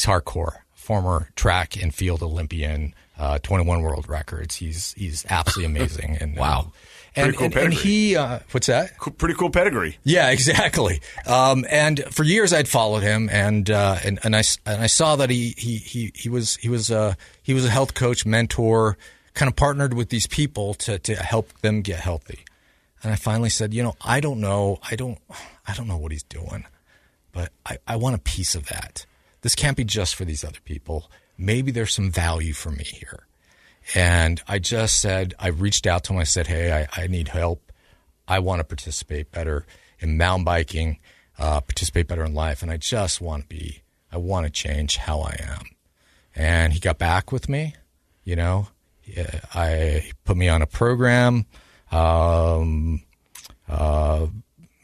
hardcore. Former track and field Olympian, 21 world records. He's absolutely amazing. And wow. Pretty cool pedigree. And he, what's that? Pretty cool pedigree. Yeah, exactly. And for years I'd followed him, and I saw that he was a health coach, mentor, kind of partnered with these people to help them get healthy. And I finally said, I don't know what he's doing, but I want a piece of that. This can't be just for these other people. Maybe there's some value for me here. And I just said, I reached out to him. I said, hey, I need help. I want to participate better in mountain biking, participate better in life. And I just want to change how I am. And he got back with me, he put me on a program.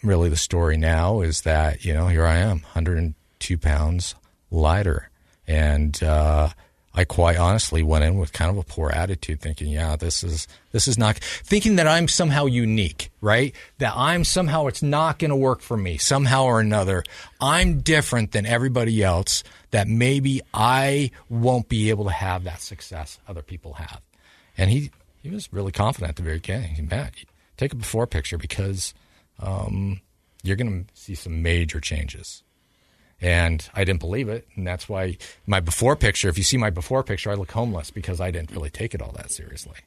Really the story now is that, here I am, 102 pounds lighter. And, I quite honestly went in with kind of a poor attitude thinking, this is not, thinking that I'm somehow unique, right? That it's not going to work for me somehow or another. I'm different than everybody else, that maybe I won't be able to have that success other people have. And he was really confident at the very beginning. He said, Matt, take a before picture because you're going to see some major changes. And I didn't believe it, and that's why my before picture, if you see my before picture, I look homeless because I didn't really take it all that seriously,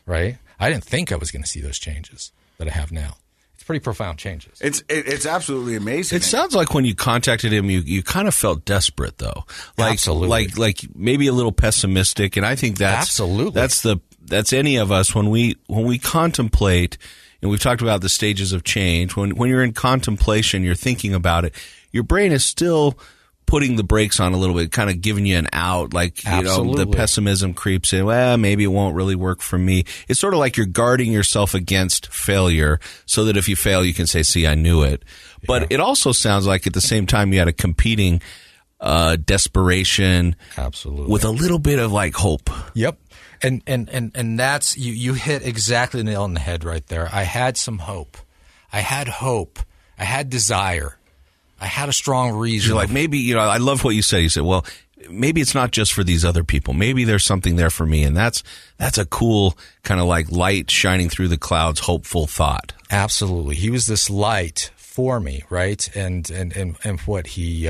right? I didn't think I was going to see those changes that I have now. It's pretty profound changes. It's absolutely amazing. It sounds like when you contacted him, you kind of felt desperate, though. Absolutely. Like maybe a little pessimistic, and I think that's any of us when we contemplate, and we've talked about the stages of change. When you're in contemplation, you're thinking about it. Your brain is still putting the brakes on a little bit, kind of giving you an out, like, the pessimism creeps in. Well, maybe it won't really work for me. It's sort of like you're guarding yourself against failure so that if you fail, you can say, see, I knew it. Yeah. But it also sounds like at the same time you had a competing desperation. Absolutely. With a little bit of like hope. Yep. And that's, you hit exactly the nail on the head right there. I had some hope. I had hope. I had desire. I had a strong reason. You're like, maybe, I love what you said. You said, well, maybe it's not just for these other people. Maybe there's something there for me. And that's a cool kind of like light shining through the clouds, hopeful thought. Absolutely. He was this light for me, right? And what he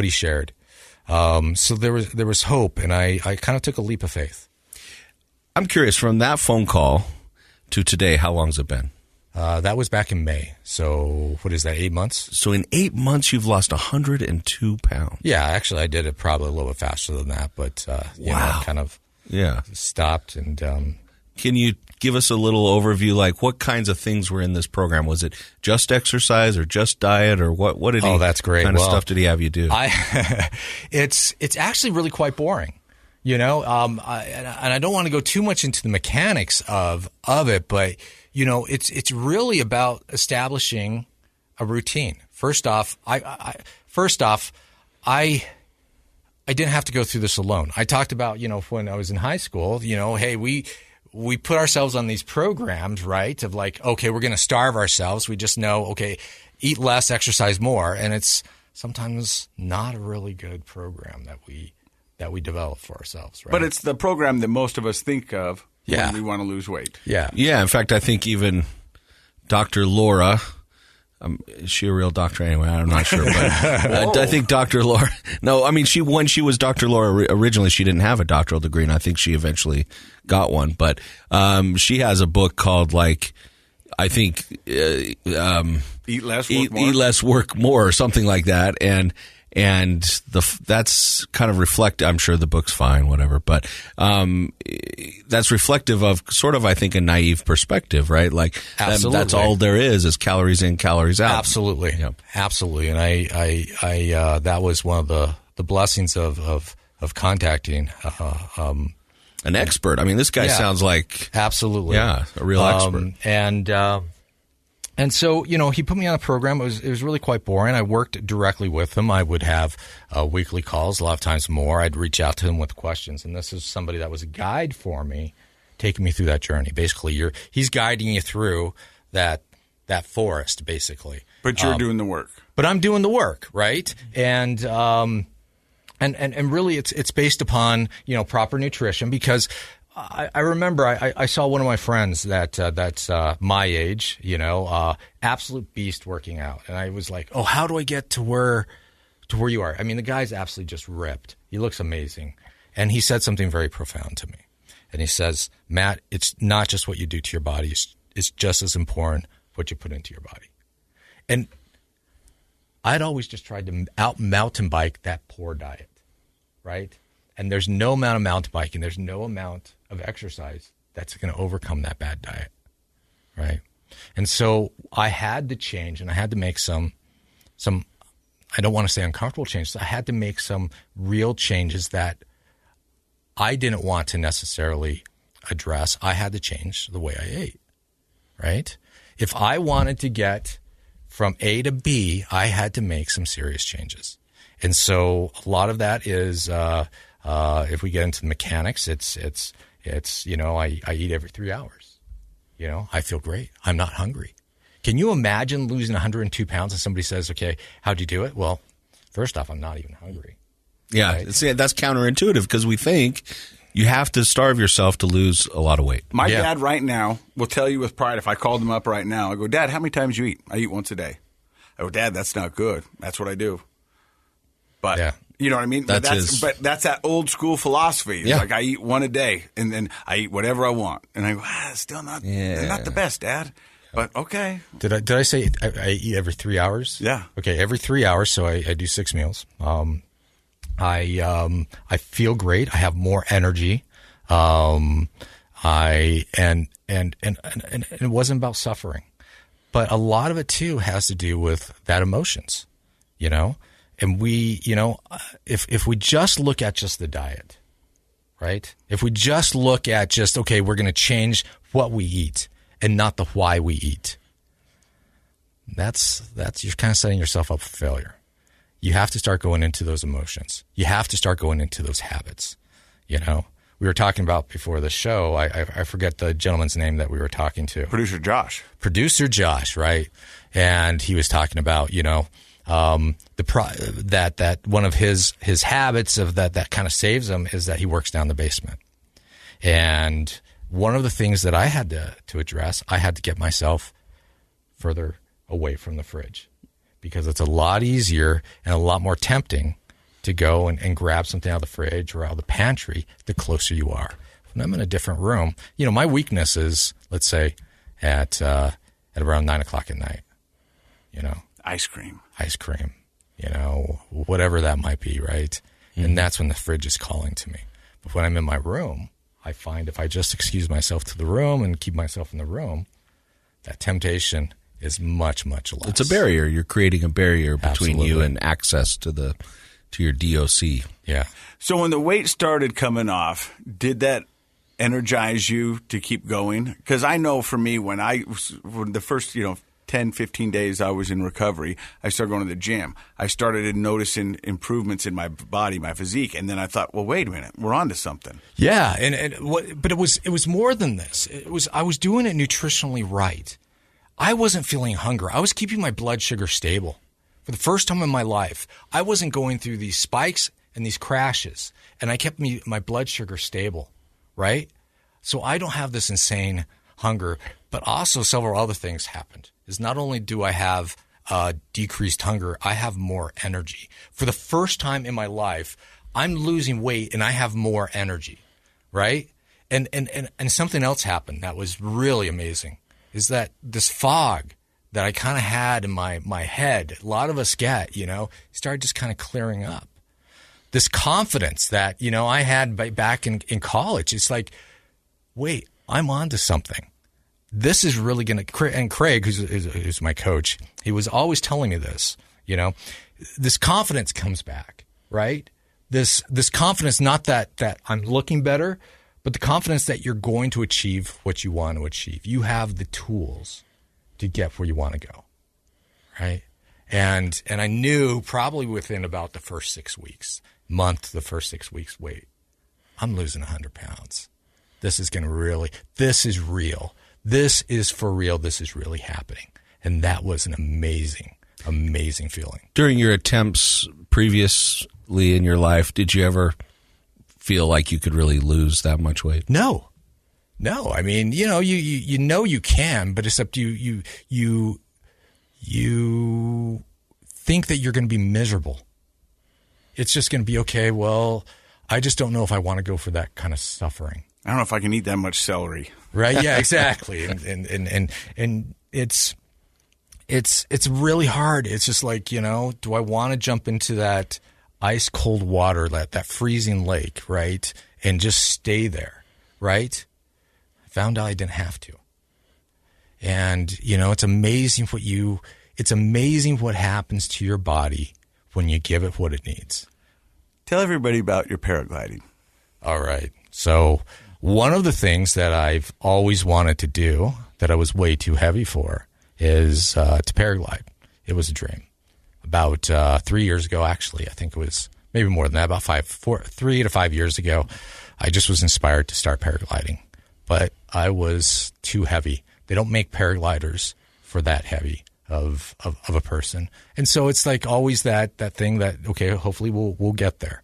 shared. So there was hope, and I kind of took a leap of faith. I'm curious, from that phone call to today, how long's it been? That was back in May. So what is that, 8 months? So in 8 months, you've lost 102 pounds. Yeah, actually, I did it probably a little bit faster than that, but kind of stopped. And can you give us a little overview, like what kinds of things were in this program? Was it just exercise or just diet, or what did he? Oh, that's great. Kind of stuff did he have you do? It's actually really quite boring. And I don't want to go too much into the mechanics of it, but it's really about establishing a routine. First off, I didn't have to go through this alone. I talked about, when I was in high school, hey, we put ourselves on these programs, right? Of like, okay, we're going to starve ourselves. We just know, okay, eat less, exercise more. And it's sometimes not a really good program that we develop for ourselves, right? But it's the program that most of us think of when we want to lose weight. Yeah. Yeah. In fact, I think even Dr. Laura, is she a real doctor anyway? I'm not sure. But I think Dr. Laura, no, I mean, when she was Dr. Laura originally, she didn't have a doctoral degree, and I think she eventually got one. But she has a book called, like, I think Eat Less, Work More, or something like that. And that's kind of I'm sure the book's fine, whatever, but that's reflective of sort of, I think, a naive perspective, right? Like, that's all there is calories in, calories out. Absolutely. Yep. Absolutely. And I that was one of the blessings of contacting an expert. I mean, this guy sounds like absolutely, a real expert. And so, he put me on a program. It was really quite boring. I worked directly with him. I would have weekly calls, a lot of times more. I'd reach out to him with questions. And this is somebody that was a guide for me, taking me through that journey. Basically, he's guiding you through that forest, basically. But you're doing the work. But I'm doing the work, right? And And really it's based upon, proper nutrition, because I remember I saw one of my friends that's my age, absolute beast working out. And I was like, oh, how do I get to where you are? I mean, the guy's absolutely just ripped. He looks amazing. And he said something very profound to me. And he says, Matt, it's not just what you do to your body. It's just as important what you put into your body. And I'd always just tried to out mountain bike that poor diet, right? And there's no amount of mountain biking, there's no amount of exercise that's going to overcome that bad diet, right? And so I had to change, and I had to make some I don't want to say uncomfortable changes. I had to make some real changes that I didn't want to necessarily address. I had to change the way I ate, right? If I wanted to get from A to B, I had to make some serious changes. And so a lot of that is, if we get into the mechanics, it's I eat every 3 hours. I feel great. I'm not hungry. Can you imagine losing 102 pounds and somebody says, okay, how'd you do it? Well, first off, I'm not even hungry. Yeah, right? That's counterintuitive, because we think you have to starve yourself to lose a lot of weight. My dad right now will tell you with pride, if I called him up right now, I go, Dad, how many times you eat? I eat once a day. I go, Dad, that's not good. That's what I do. But you know what I mean? But that's that old school philosophy. It's like I eat one a day, and then I eat whatever I want. And I go, it's still not the best, Dad. But okay. Did I say I eat every 3 hours? Yeah. Okay, every 3 hours, so I do 6 meals. I feel great. I have more energy. And it wasn't about suffering, but a lot of it too has to do with that emotions, And we, if we just look at just the diet, right? If we just look at just, okay, we're going to change what we eat and not the why we eat. That's you're kind of setting yourself up for failure. You have to start going into those emotions. You have to start going into those habits. We were talking about before the show, I forget the gentleman's name that we were talking to. Producer Josh, right? And he was talking about, that one of his habits of that kind of saves him is that he works down the basement. And one of the things that I had to address, I had to get myself further away from the fridge, because it's a lot easier and a lot more tempting to go and grab something out of the fridge or out of the pantry the closer you are. When I'm in a different room, my weakness is, let's say, at around 9 o'clock at night. Ice cream, whatever that might be, right? Mm-hmm. And that's when the fridge is calling to me. But when I'm in my room, I find if I just excuse myself to the room and keep myself in the room, that temptation is much, much less. It's a barrier. You're creating a barrier between you and access to your DOC. Yeah. So when the weight started coming off, did that energize you to keep going? Because I know for me, when the first 10, 15 days I was in recovery, I started going to the gym. I started noticing improvements in my body, my physique, and then I thought, well, wait a minute, we're on to something. Yeah, but it was more than this. I was doing it nutritionally right. I wasn't feeling hunger. I was keeping my blood sugar stable. For the first time in my life, I wasn't going through these spikes and these crashes, and I kept my blood sugar stable, right? So I don't have this insane hunger, but also several other things happened. Is not only do I have decreased hunger, I have more energy. For the first time in my life, I'm losing weight and I have more energy, right? And something else happened that was really amazing, is that this fog that I kind of had in my head, a lot of us get, started just kind of clearing up. This confidence that, I had back in college, it's like, wait, I'm on to something. This is really going to, and Craig, who's my coach, he was always telling me this, this confidence comes back, right? This confidence, not that I'm looking better, but the confidence that you're going to achieve what you want to achieve. You have the tools to get where you want to go, right? And I knew probably within about the first 6 weeks, the first 6 weeks, wait, I'm losing 100 pounds. This is real. This is for real. This is really happening. And that was an amazing, amazing feeling. During your attempts previously recently in your life, did you ever feel like you could really lose that much weight? No. I mean, you know you can, but except you think that you're going to be miserable. It's just going to be okay. Well, I just don't know if I want to go for that kind of suffering. I don't know if I can eat that much celery. Right? Yeah, exactly. and it's really hard. It's just like, you know, do I want to jump into that ice cold water, that freezing lake, right? And just stay there, right? I found out I didn't have to. And, you know, it's amazing what happens to your body when you give it what it needs. Tell everybody about your paragliding. All right. So one of the things that I've always wanted to do that I was way too heavy for is to paraglide. It was a dream. About 3 years ago, actually, I think it was maybe more than that, about 3 to 5 years ago, I just was inspired to start paragliding. But I was too heavy. They don't make paragliders for that heavy of a person. And so it's like always that thing that, okay, hopefully we'll get there.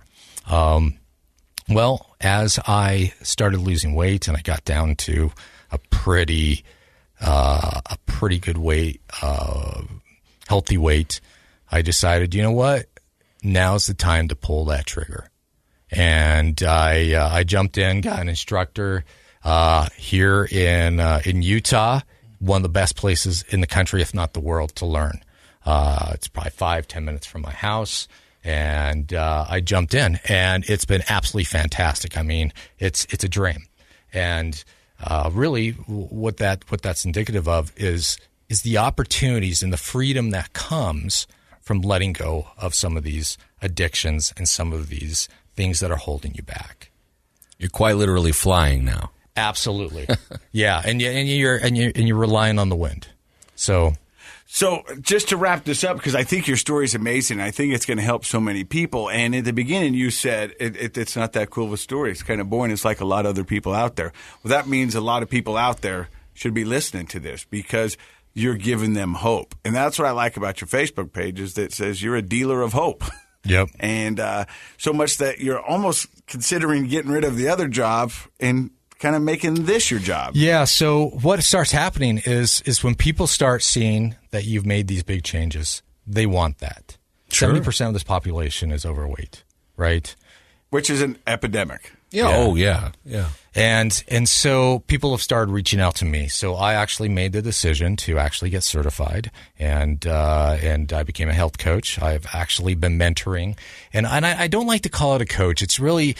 Well, as I started losing weight and I got down to a pretty good weight, healthy weight, I decided, you know what? Now's the time to pull that trigger. And I jumped in, got an instructor here in Utah, one of the best places in the country, if not the world, to learn. It's probably 5-10 minutes from my house. And I jumped in, and it's been absolutely fantastic. I mean, it's a dream. And really what that's indicative of is the opportunities and the freedom that comes from letting go of some of these addictions and some of these things that are holding you back. You're quite literally flying now. Absolutely. Yeah, and you're relying on the wind. So just to wrap this up, because I think your story is amazing. I think it's going to help so many people. And at the beginning, you said it's not that cool of a story. It's kind of boring. It's like a lot of other people out there. Well, that means a lot of people out there should be listening to this because you're giving them hope. And that's what I like about your Facebook page is that it says you're a dealer of hope. Yep. And so much that you're almost considering getting rid of the other job and kind of making this your job. Yeah. So what starts happening is when people start seeing that you've made these big changes, they want that. Sure. 70% of this population is overweight, right? Which is an epidemic. Yeah. Oh, yeah. Yeah. And so people have started reaching out to me. So I actually made the decision to actually get certified, and I became a health coach. I've actually been mentoring, and I don't like to call it a coach. It's really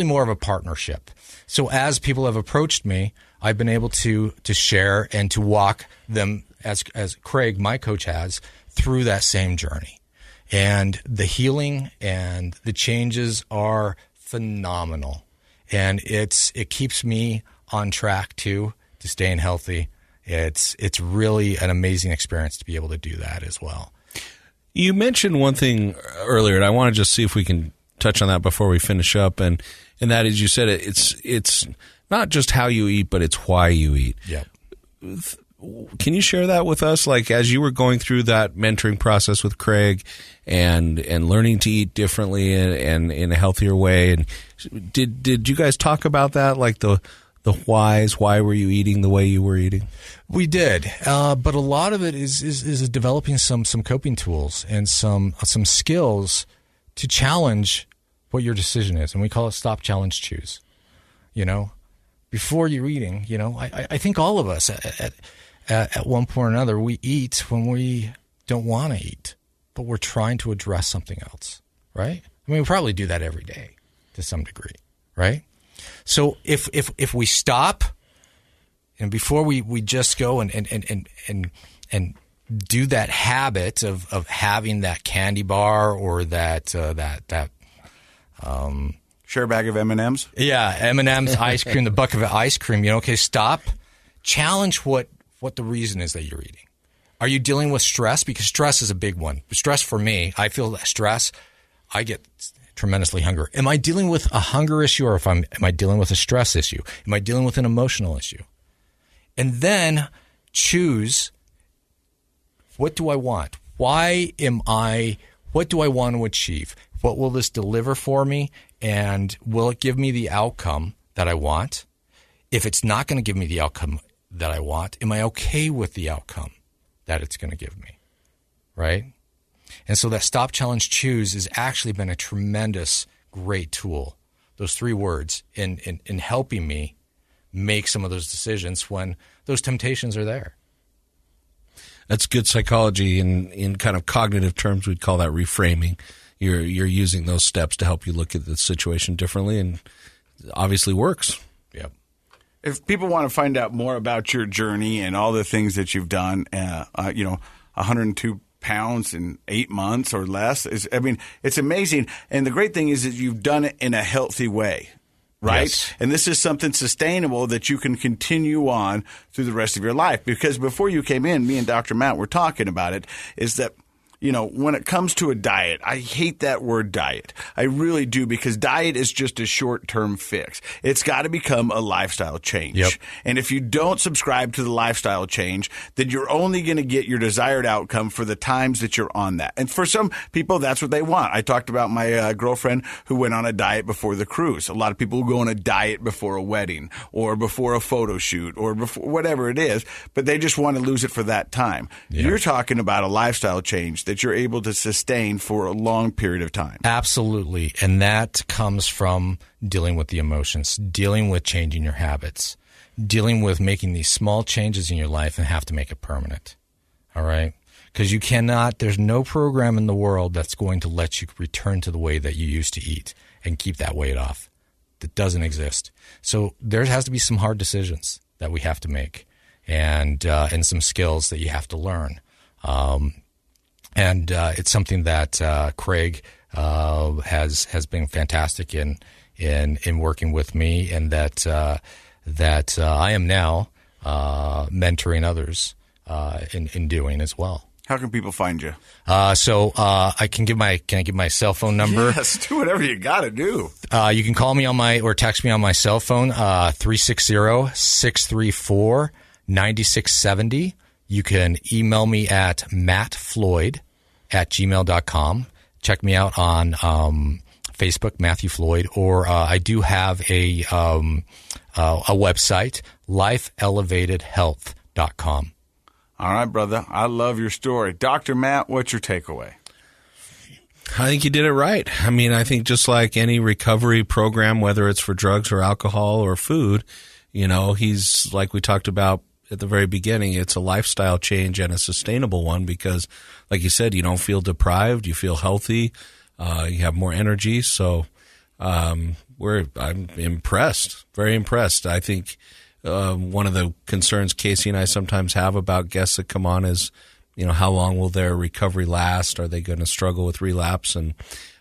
more of a partnership. So as people have approached me, I've been able to share and to walk them as Craig, my coach, has through that same journey. And the healing and the changes are phenomenal. And it keeps me on track to staying healthy. It's really an amazing experience to be able to do that as well. You mentioned one thing earlier, and I want to just see if we can touch on that before we finish up. And that is, you said it's not just how you eat, but it's why you eat. Yeah. Can you share that with us? Like, as you were going through that mentoring process with Craig and learning to eat differently and in a healthier way, and did you guys talk about that? Like the whys, why were you eating the way you were eating? We did, but a lot of it is developing some coping tools and some skills to challenge what your decision is, and we call it stop, challenge, choose. You know, before you're eating, you know, I think all of us at one point or another, we eat when we don't want to eat, but we're trying to address something else, right? I mean, we probably do that every day to some degree, right? So if we stop, and before we just go and do that habit of having that candy bar or that share bag of M&Ms? Yeah, M&Ms, ice cream, the bucket of ice cream. You know, okay, stop. Challenge what the reason is that you're eating. Are you dealing with stress? Because stress is a big one. Stress for me, I feel that stress, I get tremendously hungry. Am I dealing with a hunger issue, or am I dealing with a stress issue? Am I dealing with an emotional issue? And then choose, what do I want? What do I want to achieve? What will this deliver for me? And will it give me the outcome that I want? If it's not going to give me the outcome that I want, am I okay with the outcome that it's going to give me? Right? And so that stop, challenge, choose has actually been a tremendous, great tool. Those 3 words in helping me make some of those decisions when those temptations are there. That's good psychology. In kind of cognitive terms, we'd call that reframing. You're using those steps to help you look at the situation differently, and it obviously works. Yep. If people want to find out more about your journey and all the things that you've done, 102 pounds in 8 months or less, it's amazing. And the great thing is that you've done it in a healthy way. Right? Yes. And this is something sustainable that you can continue on through the rest of your life. Because before you came in, me and Dr. Matt were talking about it, is that, when it comes to a diet, I hate that word diet. I really do, because diet is just a short-term fix. It's got to become a lifestyle change. Yep. And if you don't subscribe to the lifestyle change, then you're only going to get your desired outcome for the times that you're on that. And for some people, that's what they want. I talked about my girlfriend who went on a diet before the cruise. A lot of people go on a diet before a wedding or before a photo shoot or before whatever it is, but they just want to lose it for that time. Yeah. You're talking about a lifestyle change that you're able to sustain for a long period of time. Absolutely. And that comes from dealing with the emotions, dealing with changing your habits, dealing with making these small changes in your life and have to make it permanent. All right? Because you cannot, there's no program in the world that's going to let you return to the way that you used to eat and keep that weight off. That doesn't exist. So there has to be some hard decisions that we have to make and some skills that you have to learn. And it's something that Craig has been fantastic in working with me, and that I am now mentoring others in doing as well. How can people find you? So I can give my cell phone number? Yes, do whatever you got to do. You can call me or text me on my cell phone, 360-634-9670. You can email me at mattfloyd@gmail.com. Check me out on Facebook, Matthew Floyd, or I do have a website, lifeelevatedhealth.com. All right, brother. I love your story. Dr. Matt, what's your takeaway? I think you did it right. I mean, I think just like any recovery program, whether it's for drugs or alcohol or food, he's, like we talked about at the very beginning, it's a lifestyle change and a sustainable one because, like you said, you don't feel deprived, you feel healthy, you have more energy. So I'm impressed, very impressed. I think one of the concerns Casey and I sometimes have about guests that come on is, how long will their recovery last? Are they going to struggle with relapse? And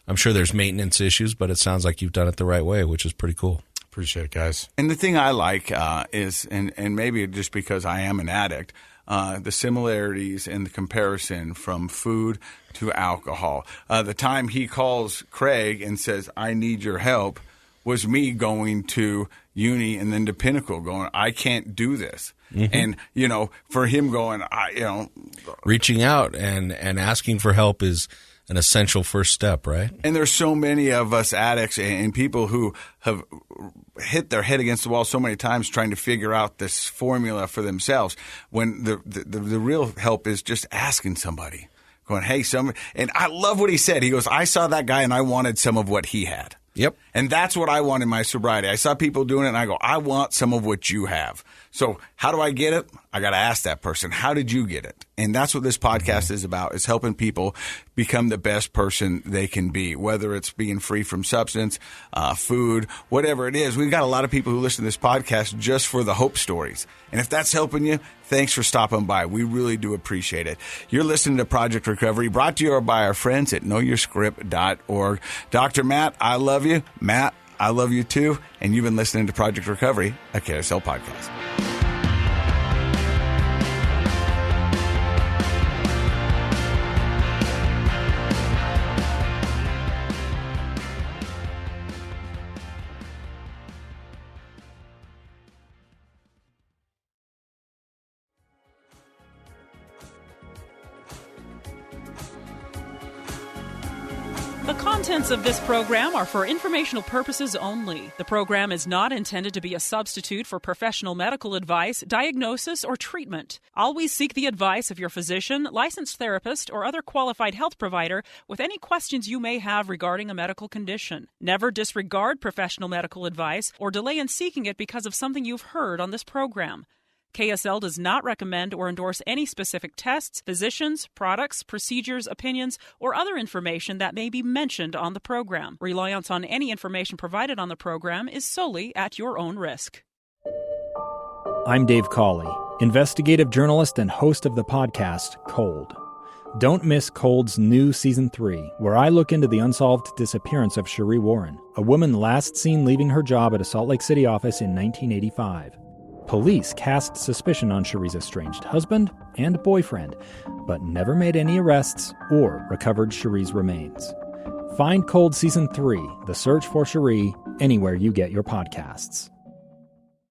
I'm sure there's maintenance issues, but it sounds like you've done it the right way, which is pretty cool. Appreciate it, guys. And the thing I like is, and maybe just because I am an addict, the similarities and the comparison from food to alcohol. The time he calls Craig and says, I need your help, was me going to uni and then to Pinnacle going, I can't do this. Mm-hmm. And, for him going, reaching out and asking for help is an essential first step, right? And there's so many of us addicts and people who have hit their head against the wall so many times trying to figure out this formula for themselves when the real help is just asking somebody, going, hey, somebody. And I love what he said. He goes, I saw that guy and I wanted some of what he had. Yep. And that's what I want in my sobriety. I saw people doing it and I go, I want some of what you have. So how do I get it? I got to ask that person, how did you get it? And that's what this podcast is about, is helping people become the best person they can be, whether it's being free from substance, food, whatever it is. We've got a lot of people who listen to this podcast just for the hope stories. And if that's helping you, thanks for stopping by. We really do appreciate it. You're listening to Project Recovery, brought to you by our friends at knowyourscript.org. Dr. Matt, I love you. Matt, I love you too. And you've been listening to Project Recovery, a KSL podcast. The contents of this program are for informational purposes only. The program is not intended to be a substitute for professional medical advice, diagnosis, or treatment. Always seek the advice of your physician, licensed therapist, or other qualified health provider with any questions you may have regarding a medical condition. Never disregard professional medical advice or delay in seeking it because of something you've heard on this program. KSL does not recommend or endorse any specific tests, physicians, products, procedures, opinions, or other information that may be mentioned on the program. Reliance on any information provided on the program is solely at your own risk. I'm Dave Cawley, investigative journalist and host of the podcast Cold. Don't miss Cold's new Season 3, where I look into the unsolved disappearance of Cherie Warren, a woman last seen leaving her job at a Salt Lake City office in 1985. Police cast suspicion on Cherie's estranged husband and boyfriend, but never made any arrests or recovered Cherie's remains. Find Cold Season 3, The Search for Cherie, anywhere you get your podcasts.